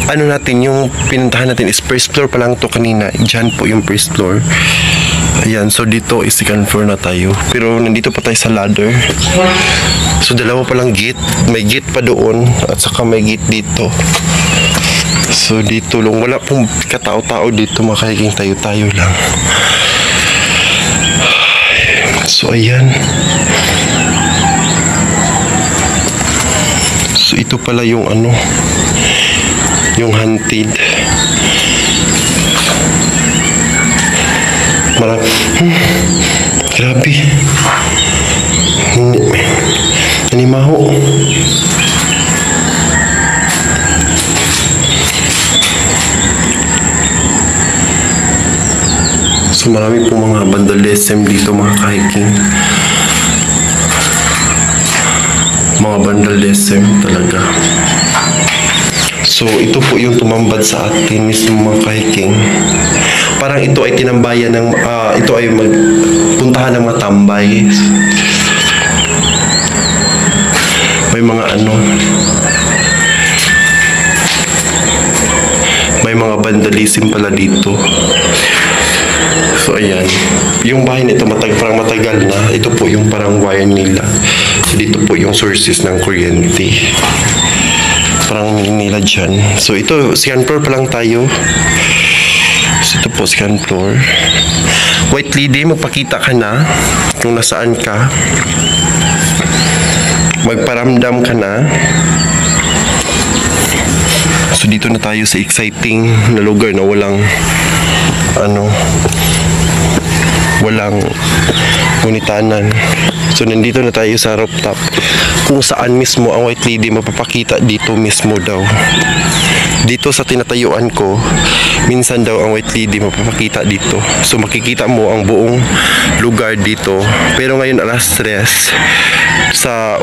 natin, yung pinuntahan natin is first floor pa lang to kanina. Diyan po yung first floor. Ayan, so dito is second floor na tayo. Pero nandito pa tayo sa ladder. So, dalawa pa lang gate. May gate pa doon at saka may gate dito. So, dito lang. Wala pong katao-tao dito. Makiking tayo-tayo lang. So, ayan. So, ito pala yung yung haunted. Marami. Grabe. Nanimaho. So, marami po mga vandalism dito mga kahiking. Mga vandalism talaga. So, ito po yung tumambad sa atin mismo mga kahiking. Parang ito ay tinambayan ng, ito ay magpuntahan ng mga tambay. May mga may mga vandalism pala dito. So, ayan. Yung bahay nito parang matagal na. Ito po yung parang wire nila. So, dito po yung sources ng kuryente. Parang nila dyan. So, ito, second floor pa lang tayo. So, ito po, second floor. White Lady, magpakita ka na kung nasaan ka. magparamdam ka na. So dito na tayo sa exciting na lugar na walang ngunitanan. So nandito na tayo sa rooftop kung saan mismo ang White Lady mapapakita dito mismo daw. Dito sa tinatayuan ko, minsan daw ang White Lady mapapakita dito. So makikita mo ang buong lugar dito. Pero ngayon alas 3 sa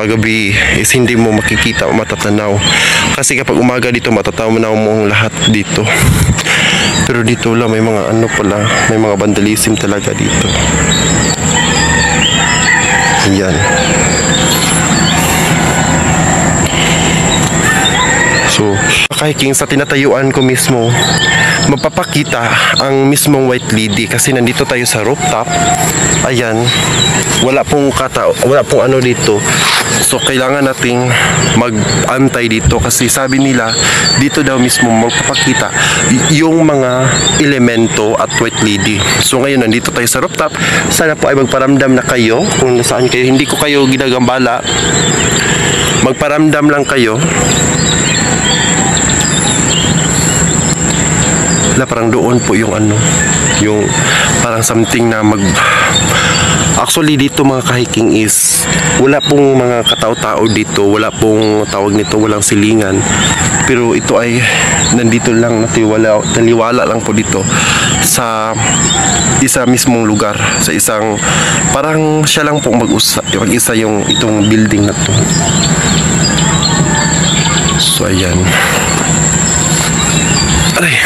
gabi is hindi mo makikita o matatanaw. Kasi kapag umaga dito matatanaw mo ang lahat dito. Pero dito lang may mga may mga vandalism talaga dito. Ayan. So, hiking sa tinatayuan ko mismo, mapapakita ang mismong White Lady kasi nandito tayo sa rooftop. Ayan. Wala pong dito. So, kailangan nating mag-antay dito kasi sabi nila, dito daw mismo magpapakita yung mga elemento at White Lady. So, ngayon nandito tayo sa rooftop. Sana po ay magparamdam na kayo kung nasaan kayo. Hindi ko kayo ginagambala. Magparamdam lang kayo. Parang doon po yung yung parang something na actually dito mga kahiking is wala pong mga katao-tao dito, wala pong tawag nito, walang silingan, pero ito ay nandito lang, naliwala lang po dito sa isa mismong lugar, sa isang parang siya lang po mag-isa yung itong building na to. So ayan. Aray.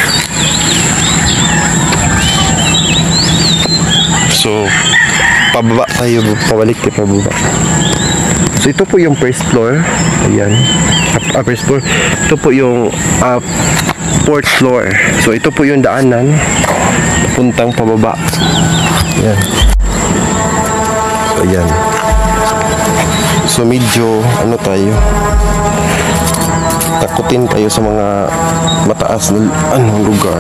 So, pababa tayo, pabalik tayo pababa. So, ito po yung first floor. Ayan. First floor. Ito po yung fourth floor. So, ito po yung daanan puntang pababa. Ayan. So, ayan. So, medyo, tayo? Takutin tayo sa mga mataas na lugar.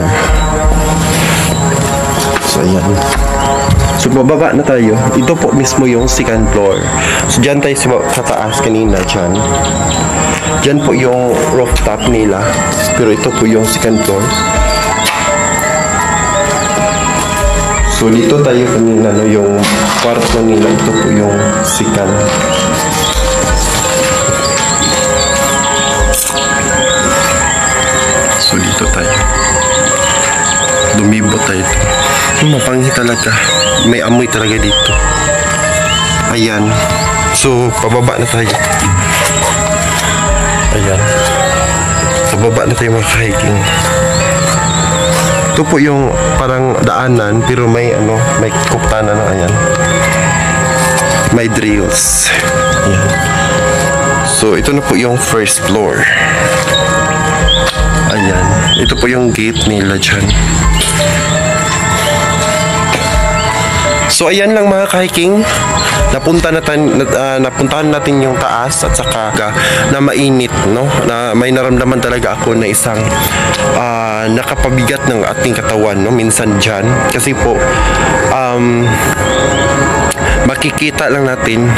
So, ayan. So, bababa na tayo. Ito po mismo yung second floor. So, dyan tayo sa taas kanina, dyan. Dyan po yung rooftop nila. Pero ito po yung second floor. So, dito tayo kanina, yung kwarto nila. Ito po yung second. So, dito tayo. Lumibot tayo. Mapanghi talaga. May amoy talaga dito. Ayan. So, pababa na tayo. Ayan. Pababa na tayo mga hiking. Ito po yung parang daanan, pero may may kuptanan na. Ayan. May drills. Ayan. So, ito na po yung first floor. Ayan. Ito po yung gate nila dyan. So ayan lang mga kahiking, napuntahan natin yung taas at saka na mainit, no? Na may naramdaman talaga ako na isang nakapabigat ng ating katawan, no? Minsan dyan kasi po makikita lang natin,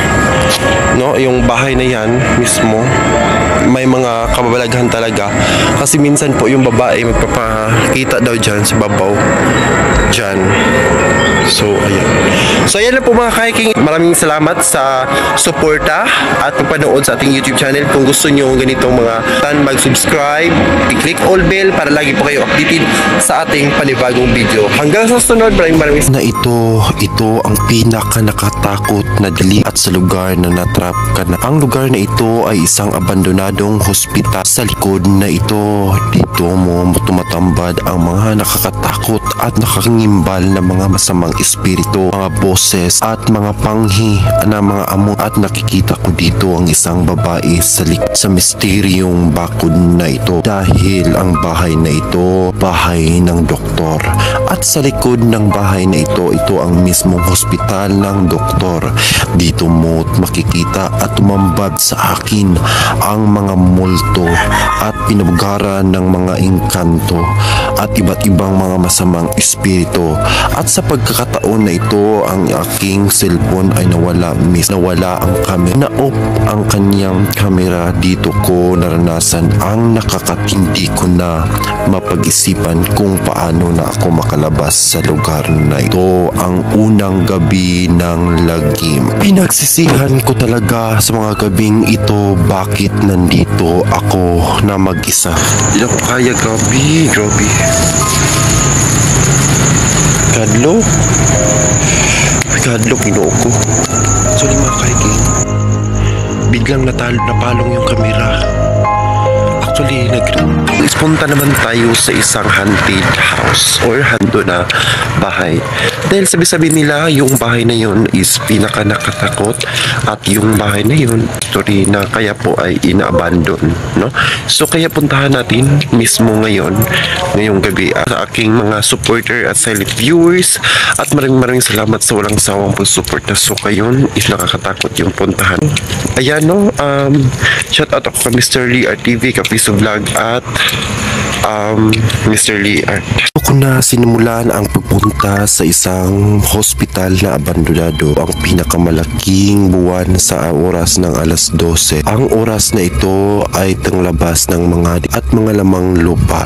no, yung bahay na yan mismo may mga kababalaghan talaga kasi minsan po yung babae magpapakita daw dyan sa babaw dyan. So ayan lang po mga kahiking, maraming salamat sa suporta at pagpanood sa ating YouTube channel. Kung gusto nyo ganitong mga mag-subscribe, i-click all bell para lagi po kayo updated sa ating panibagong video. Hanggang sa sunod, maraming na ito ang pinaka nakatakot na dilim at sa lugar na natrap ka na. Ang lugar na ito ay isang abandonadong hospital. Sa likod na ito, dito mo tumatambad ang mga nakakatakot at nakakangimbal na mga masamang espiritu, mga boses at mga panghi na mga amo. At nakikita ko dito ang isang babae sa likod sa misteryong bakod na ito, dahil ang bahay na ito bahay ng doktor, at sa likod ng bahay na ito ang mismong hospital ng doktor. Dito mo makikita at tumambad sa akin ang mga mga multo at pinabugaran ng mga engkanto at iba't ibang mga masamang espiritu. At sa pagkakataon na ito, ang aking cellphone ay nawala ang camera. Na-off ang kanyang camera. Dito ko naranasan ang nakakatindi ko na mapag-isipan kung paano na ako makalabas sa lugar na ito. Ang unang gabi ng lagim. Pinagsisihan ko talaga sa mga gabing ito bakit nandito ako na mag-isa. Hindi ako kaya, grabe. Kadlo, kinuo ko. Actually mga kaiking, biglang napalong yung kamera. Actually, nag-punta naman tayo sa isang haunted house or hando na bahay. Dahil sabi-sabi nila, yung bahay na yun is pinaka nakatakot at yung bahay na yun, sorry na kaya po ay ina-abandon, no? So, kaya puntahan natin mismo ngayong gabi sa aking mga supporter at silent viewers at maraming salamat sa walang sawang pag-support na so kayon is nakakatakot yung puntahan. Ayan, no? Shout out ako kay Mr. Lee RTV, Kapiso Vlog at Mr. Lee Art. Ako na sinimulan ang pagpunta sa isang hospital na abandonado ang pinakamalaking buwan sa oras ng alas 12. Ang oras na ito ay tanglabas ng mga lamang lupa.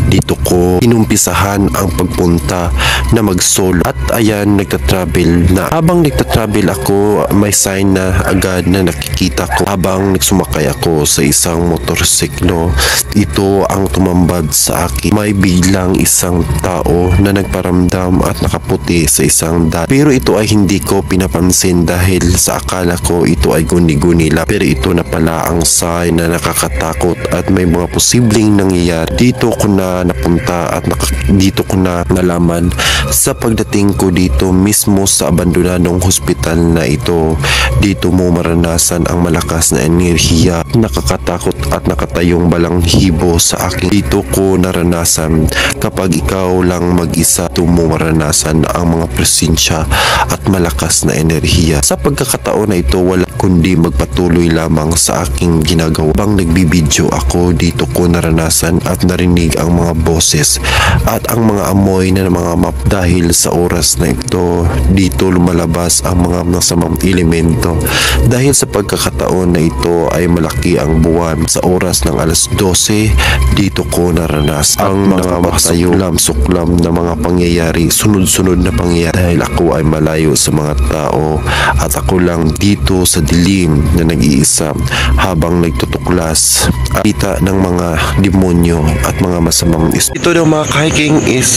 Dito ko inumpisahan ang pagpunta na mag-solo at ayan nagtatravel na. Habang nagtatravel ako may sign na agad na nakikita ko habang nagsumakay ako sa isang motorsiklo. Ito ang tumambad sa akin. May biglang isang tao na nagparamdam at nakaputi sa isang daan. Pero ito ay hindi ko pinapansin dahil sa akala ko ito ay guni-guni lang. Pero ito na pala ang sign na nakakatakot at may mga posibleng nangyayari. Dito ko na napunta at dito ko na nalaman sa pagdating ko dito mismo sa abandonadong hospital na ito. Dito mo maranasan ang malakas na enerhiya, nakakatakot at nakatayong balanghibo sa akin. Dito ko naranasan kapag ikaw lang mag-isa, dito mo maranasan ang mga presensya at malakas na enerhiya. Sa pagkakataon na ito wala kundi magpatuloy lamang sa aking ginagawa. Bang nagbibideo ako dito ko naranasan at narinig ang mga boses at ang mga amoy na mga map. Dahil sa oras na ito dito lumalabas ang mga masamang elemento. Dahil sa pagkakataon na ito ay malaki ang buwan sa oras ng alas 12 dito ko naranas ang mga suklam na mga pangyayari, sunod-sunod na pangyayari dahil ako ay malayo sa mga tao at ako lang dito sa dilim na nag-iisa habang nagtutuklas at kita ng mga demonyo at mga masamang Ito daw mga hiking is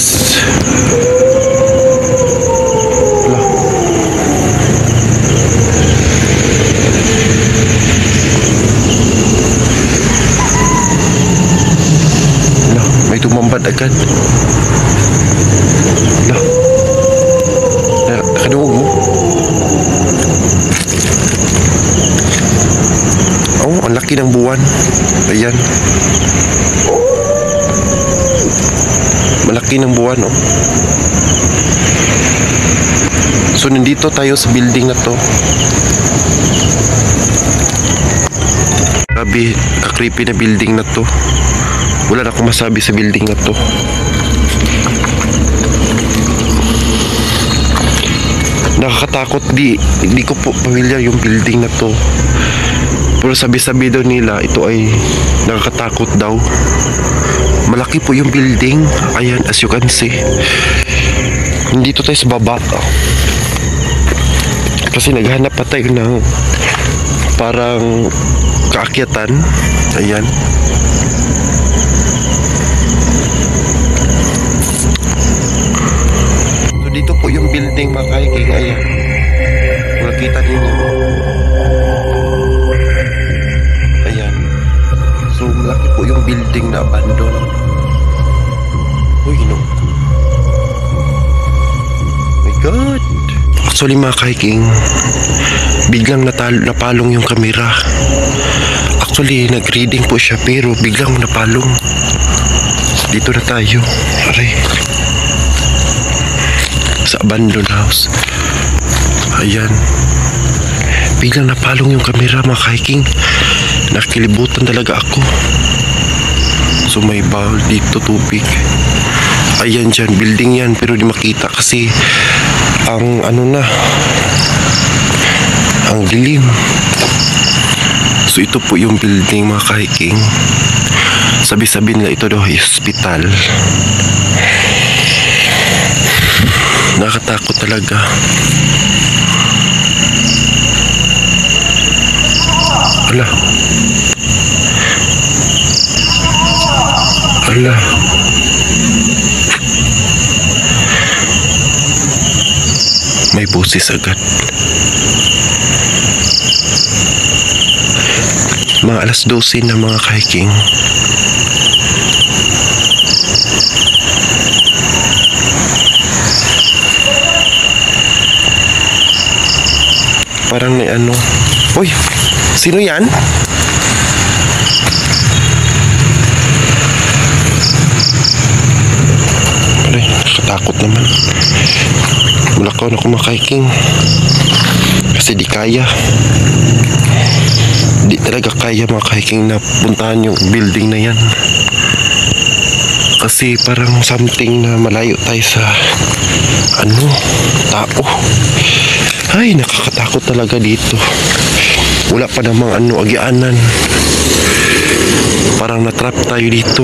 may tumambad agad. Nakaduog mo. Oh, ang laki ng buwan. Ayan. Malaki ng buwan, oh. So, nandito tayo sa building na to. Grabe, ka-creepy na building na to. Wala na akong masabi sa building na to. Nakakatakot, di ko po pamilyar yung building na to. Pero sabi-sabi daw nila, ito ay nakakatakot daw. Malaki po yung building. Ayan, as you can see. Nandito tayo sa baba. Kasi naghanap pa tayo ng parang kaakyatan. Ayan. So dito po yung building mga hiking. Ayan. Kung nakita ninyo. Ayan. So malaki po yung building na abandon. Uy, no. My God. Actually mga hiking, biglang napalong yung kamera. Actually, nag-reading po siya pero biglang napalong. Dito na tayo. Aray. Sa abandoned house. Ayan. Biglang napalong yung kamera mga hiking. Nakilibutan talaga ako. So may bawal dito tubig. Ayan dyan, building yan pero di makita kasi ang ano na, ang dilim. So ito po yung building mga kahiking. Sabi-sabi nila ito daw ay hospital. Nakatakot talaga. Ala. Ala. May boses agad. Mga alas 12 na mga kahiking. Parang may ano. Uy! Sino yan? Aray, nakatakot naman. Mulakaw na kumakahiking. Kasi di kaya. Di talaga kaya mga kahiking na puntahan yung building na yan. Kasi parang something na malayo tayo sa ano, tao. Ay, nakakatakot talaga dito. Wala pa namang ano, agianan. Parang natrap tayo dito.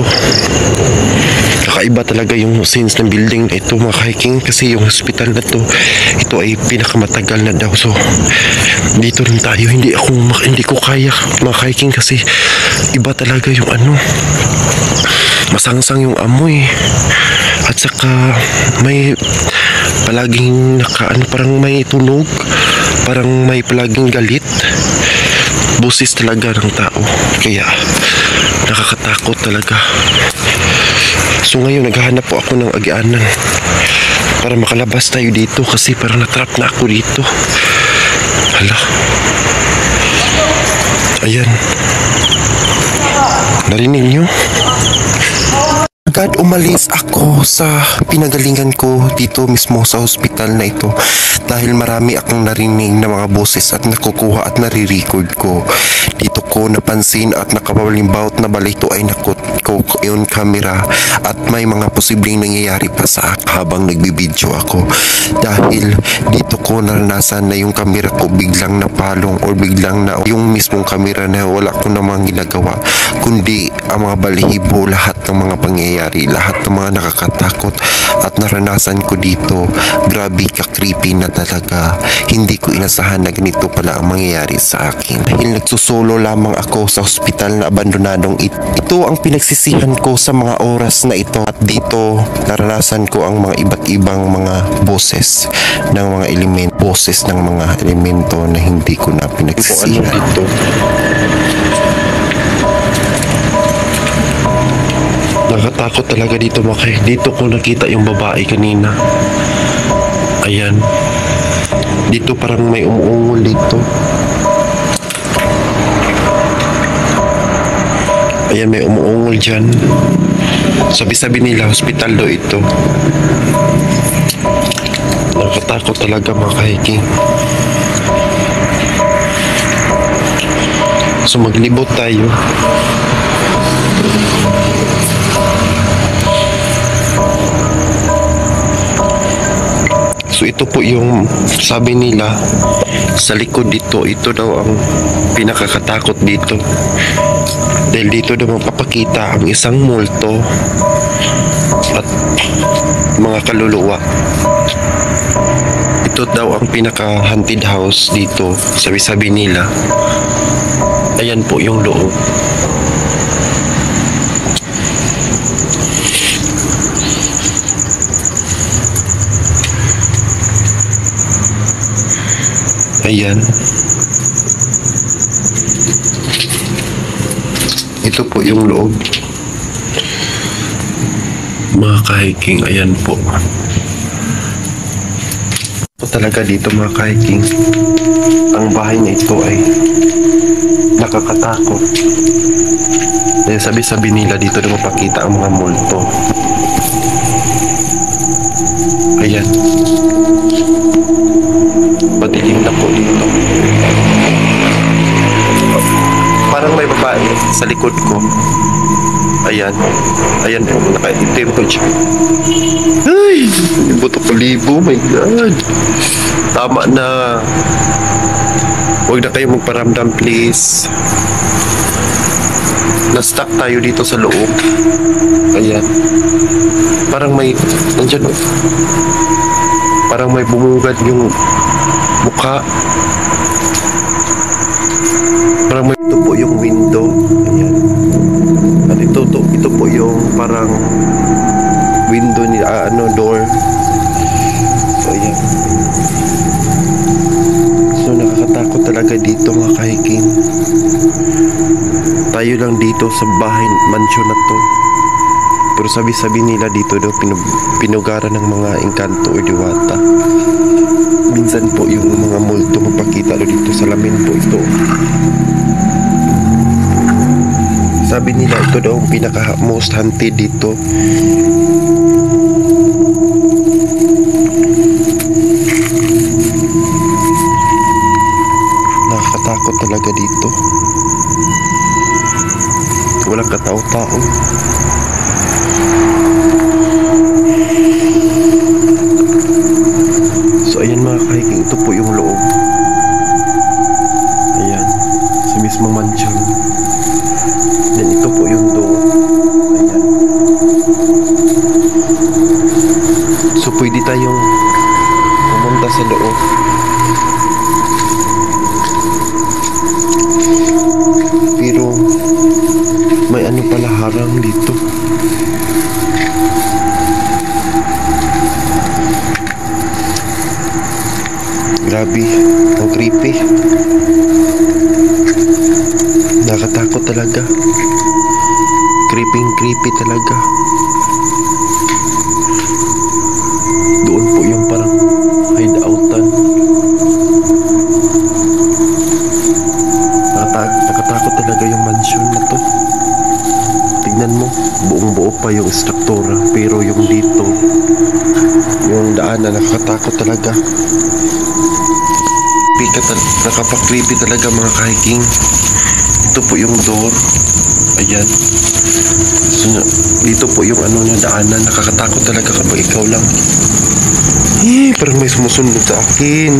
Kakaiba talaga yung scenes ng building na ito mga hiking. Kasi yung hospital na to, ito ay pinakamatagal na daw. So, dito rin tayo. Hindi ko kaya mga hiking kasi iba talaga yung ano. Masangsang yung amoy. At saka may palaging parang may tunog, parang may palaging galit, busis talaga ng tao, kaya nakakatakot talaga. So ngayon naghahanap po ako ng agianan para makalabas tayo dito kasi parang natrap na ako dito. Hala, ayan, narinig nyo? Agad umalis ako sa pinagalingan ko dito mismo sa hospital na ito dahil marami akong narinig na mga boses at nakukuha at nare-record ko. Dito ko napansin at nakabalimbaut na bala ito ay nakot ko yung camera at may mga posibleng nangyayari pa sa habang nagbibideo ako. Dahil dito ko naranasan na yung camera ko biglang napalong o biglang na yung mismong camera na wala ko namang ginagawa kundi ang mga balihibo, lahat ng mga pangyayari, lahat ng mga nakakatakot at naranasan ko dito. Grabe ka-creepy na talaga. Hindi ko inasahan na ganito pala ang mangyayari sa akin. Dahil nagsusolo lamang ako sa hospital na abandonadong ito ang pinagsisihan ko sa mga oras na ito. At dito naranasan ko ang mga iba't ibang mga boses ng mga boses ng mga elemento na hindi ko na pinagsisihan. Ano dito? Nakatakot talaga dito dito ko nakita yung babae kanina. Ayan. Dito parang may umuungol dito. Ayan, may umuungol dyan. Sabi-sabi nila hospital do ito. Nakatakot talaga mga kahiking. So maglibot tayo. So ito po yung sabi nila sa likod dito, ito daw ang pinakakatakot dito. Dahil dito daw mapapakita ang isang multo at mga kaluluwa. Ito daw ang pinaka-haunted house dito, sabi-sabi nila. Ayan po yung loob. Ayan. Ito po yung loob. Mga kahiking, ayan po. Ito talaga dito mga kahiking. Ang bahay na ito ay nakakatakot. Dahil sabi-sabi nila dito na mapakita ang mga multo. Ayan. Madilim na po dito. Parang may babae sa likod ko. Ayan. Ayan po, nakaitim po siya. Ay! Buto ko libo, my God. Tama na. Huwag na kayo magparamdam, please. Na-stuck tayo dito sa loob. Ayan. Parang may, nandiyan, parang may bumungad yung mukha. Parang may, ito po yung window. Ayan. At ito po yung parang window ni, door. So, ayan. So, nakakatakot talaga dito mga kahiking. Tayo lang dito sa bahay, mansion na to. Pero sabi-sabi nila dito daw pinugaran ng mga engkanto o diwata. Minsan po yung mga multo magpakita dito sa lamin po ito. Sabi nila ito daw ang pinaka most haunted dito. Nakakatakot talaga dito. Walang katao-tao. So ayan mga kahiking, ito po yung loob. Ayan, sa mismong mansion. Then ito po yung door. Ayan. So pwede tayong pumunta sa loob. Pero may ano pala harang dito. Grabe, ang creepy. Nakatakot talaga. Creepy talaga. Doon po yung parang hideoutan. Nakatakot talaga yung mansion na to. Tignan mo, buong-buo pa yung struktura. Pero yung dito, yung daanan, nakakatakot talaga. Nakapag-creepy talaga mga kahiking. Ito po yung door. Ayan. So, dito po yung ano na daanan. Nakakatakot talaga kapag ikaw lang. Parang may sumusunod sa akin.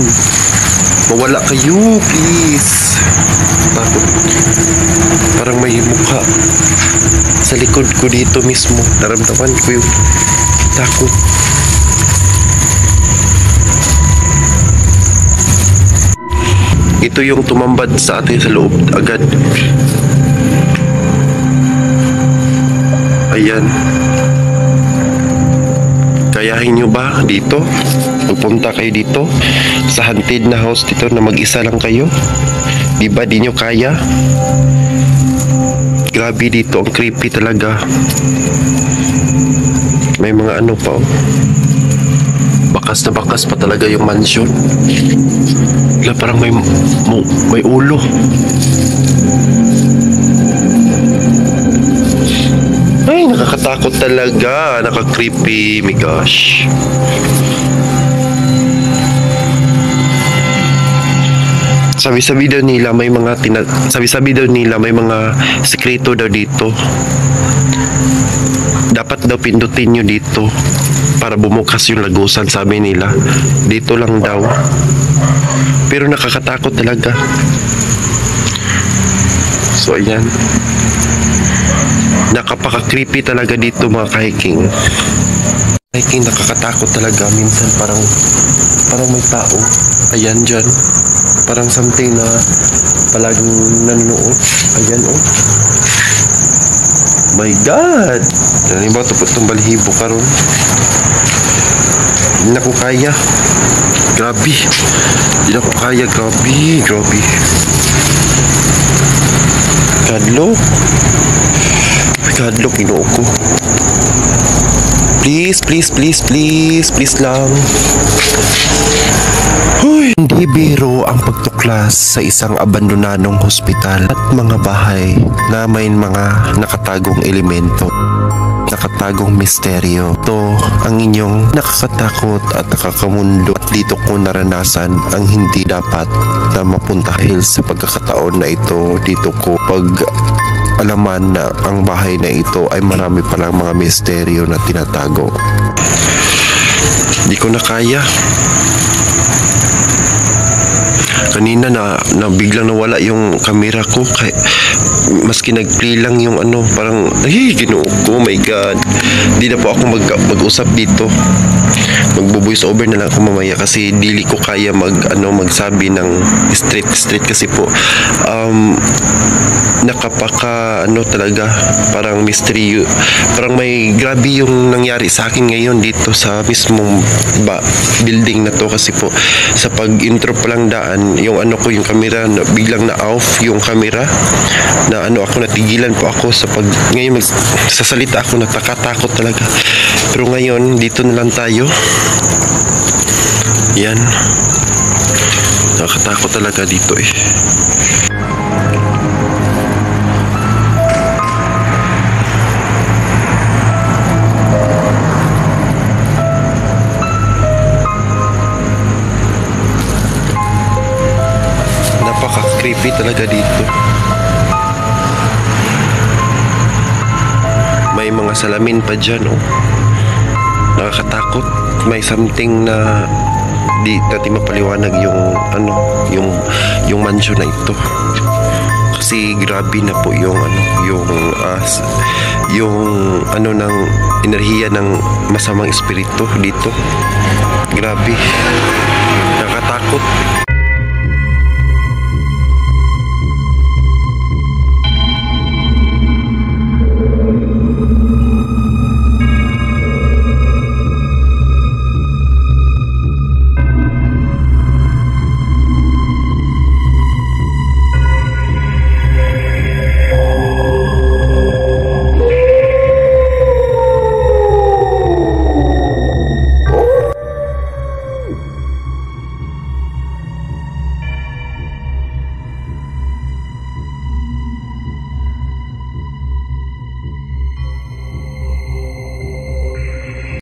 Mawala kayo, please. Takot. Parang may mukha sa likod ko dito mismo. Naramdaman ko yung takot. Ito yung tumambad sa atin sa loob agad. Ayan. Kayahin nyo ba dito? Pupunta kayo dito sa haunted na house dito na mag-isa lang kayo? Diba di nyo kaya? Grabe dito, ang creepy talaga. May mga ano pa, oh. Bakas na bakas pa talaga yung mansion. Parang may ulo. Ay, nakakatakot talaga. Nakaka-creepy. My gosh. Sabi-sabi daw nila may mga sekreto daw dito. Dapat daw pindutin nyo dito para bumukas yung lagusan, sabi nila. Dito lang daw. Pero nakakatakot talaga. So ayan. Nakapaka-creepy talaga dito mga kahiking. Kahiking, nakakatakot talaga. Minsan parang may tao. Ayan dyan. Parang something na palaging nanonood. Ayan oh. My God! Yan ba ito po itong balhibo karon? Hindi na ko kaya. Grabe. Hindi na ko kaya. Grabe. Kadlok. Kadlok, inoo ko. Please lang. Huy! Hindi biro ang pagtuklas sa isang abandonadong hospital at mga bahay na may mga nakatagong elemento, nakatagong misteryo. Ito ang inyong nakakatakot at nakakamundo, at dito ko naranasan ang hindi dapat na mapunta dahil sa pagkakataon na ito. Dito ko alaman na ang bahay na ito ay marami palang mga misteryo na tinatago. Di ko na kaya. Kanina na biglang nawala yung camera ko, kaya maski nag-play lang yung ano, parang ay Ginoo ko, oh my God, di na po ako mag-usap dito. Magbo-voice over na lang ako mamaya kasi dili ko kaya magsabi ng straight kasi po nakapaka talaga, parang mystery, parang may grabe yung nangyari sa akin ngayon dito sa mismong building na to. Kasi po sa pag-intro pa lang daan, yung yung camera biglang na off yung camera, na ako natigilan po ako sa ngayon sasalita ako, natakatakot talaga. Pero ngayon dito na lang tayo. Yan, nakatakot talaga dito eh. Napaka-creepy talaga dito. May mga salamin pa dyan, oh. Nakakatakot. May something na di natin mapaliwanag yung mansion na ito. Kasi grabe na po yung ng enerhiya ng masamang espiritu dito. Grabe. Nakakatakot.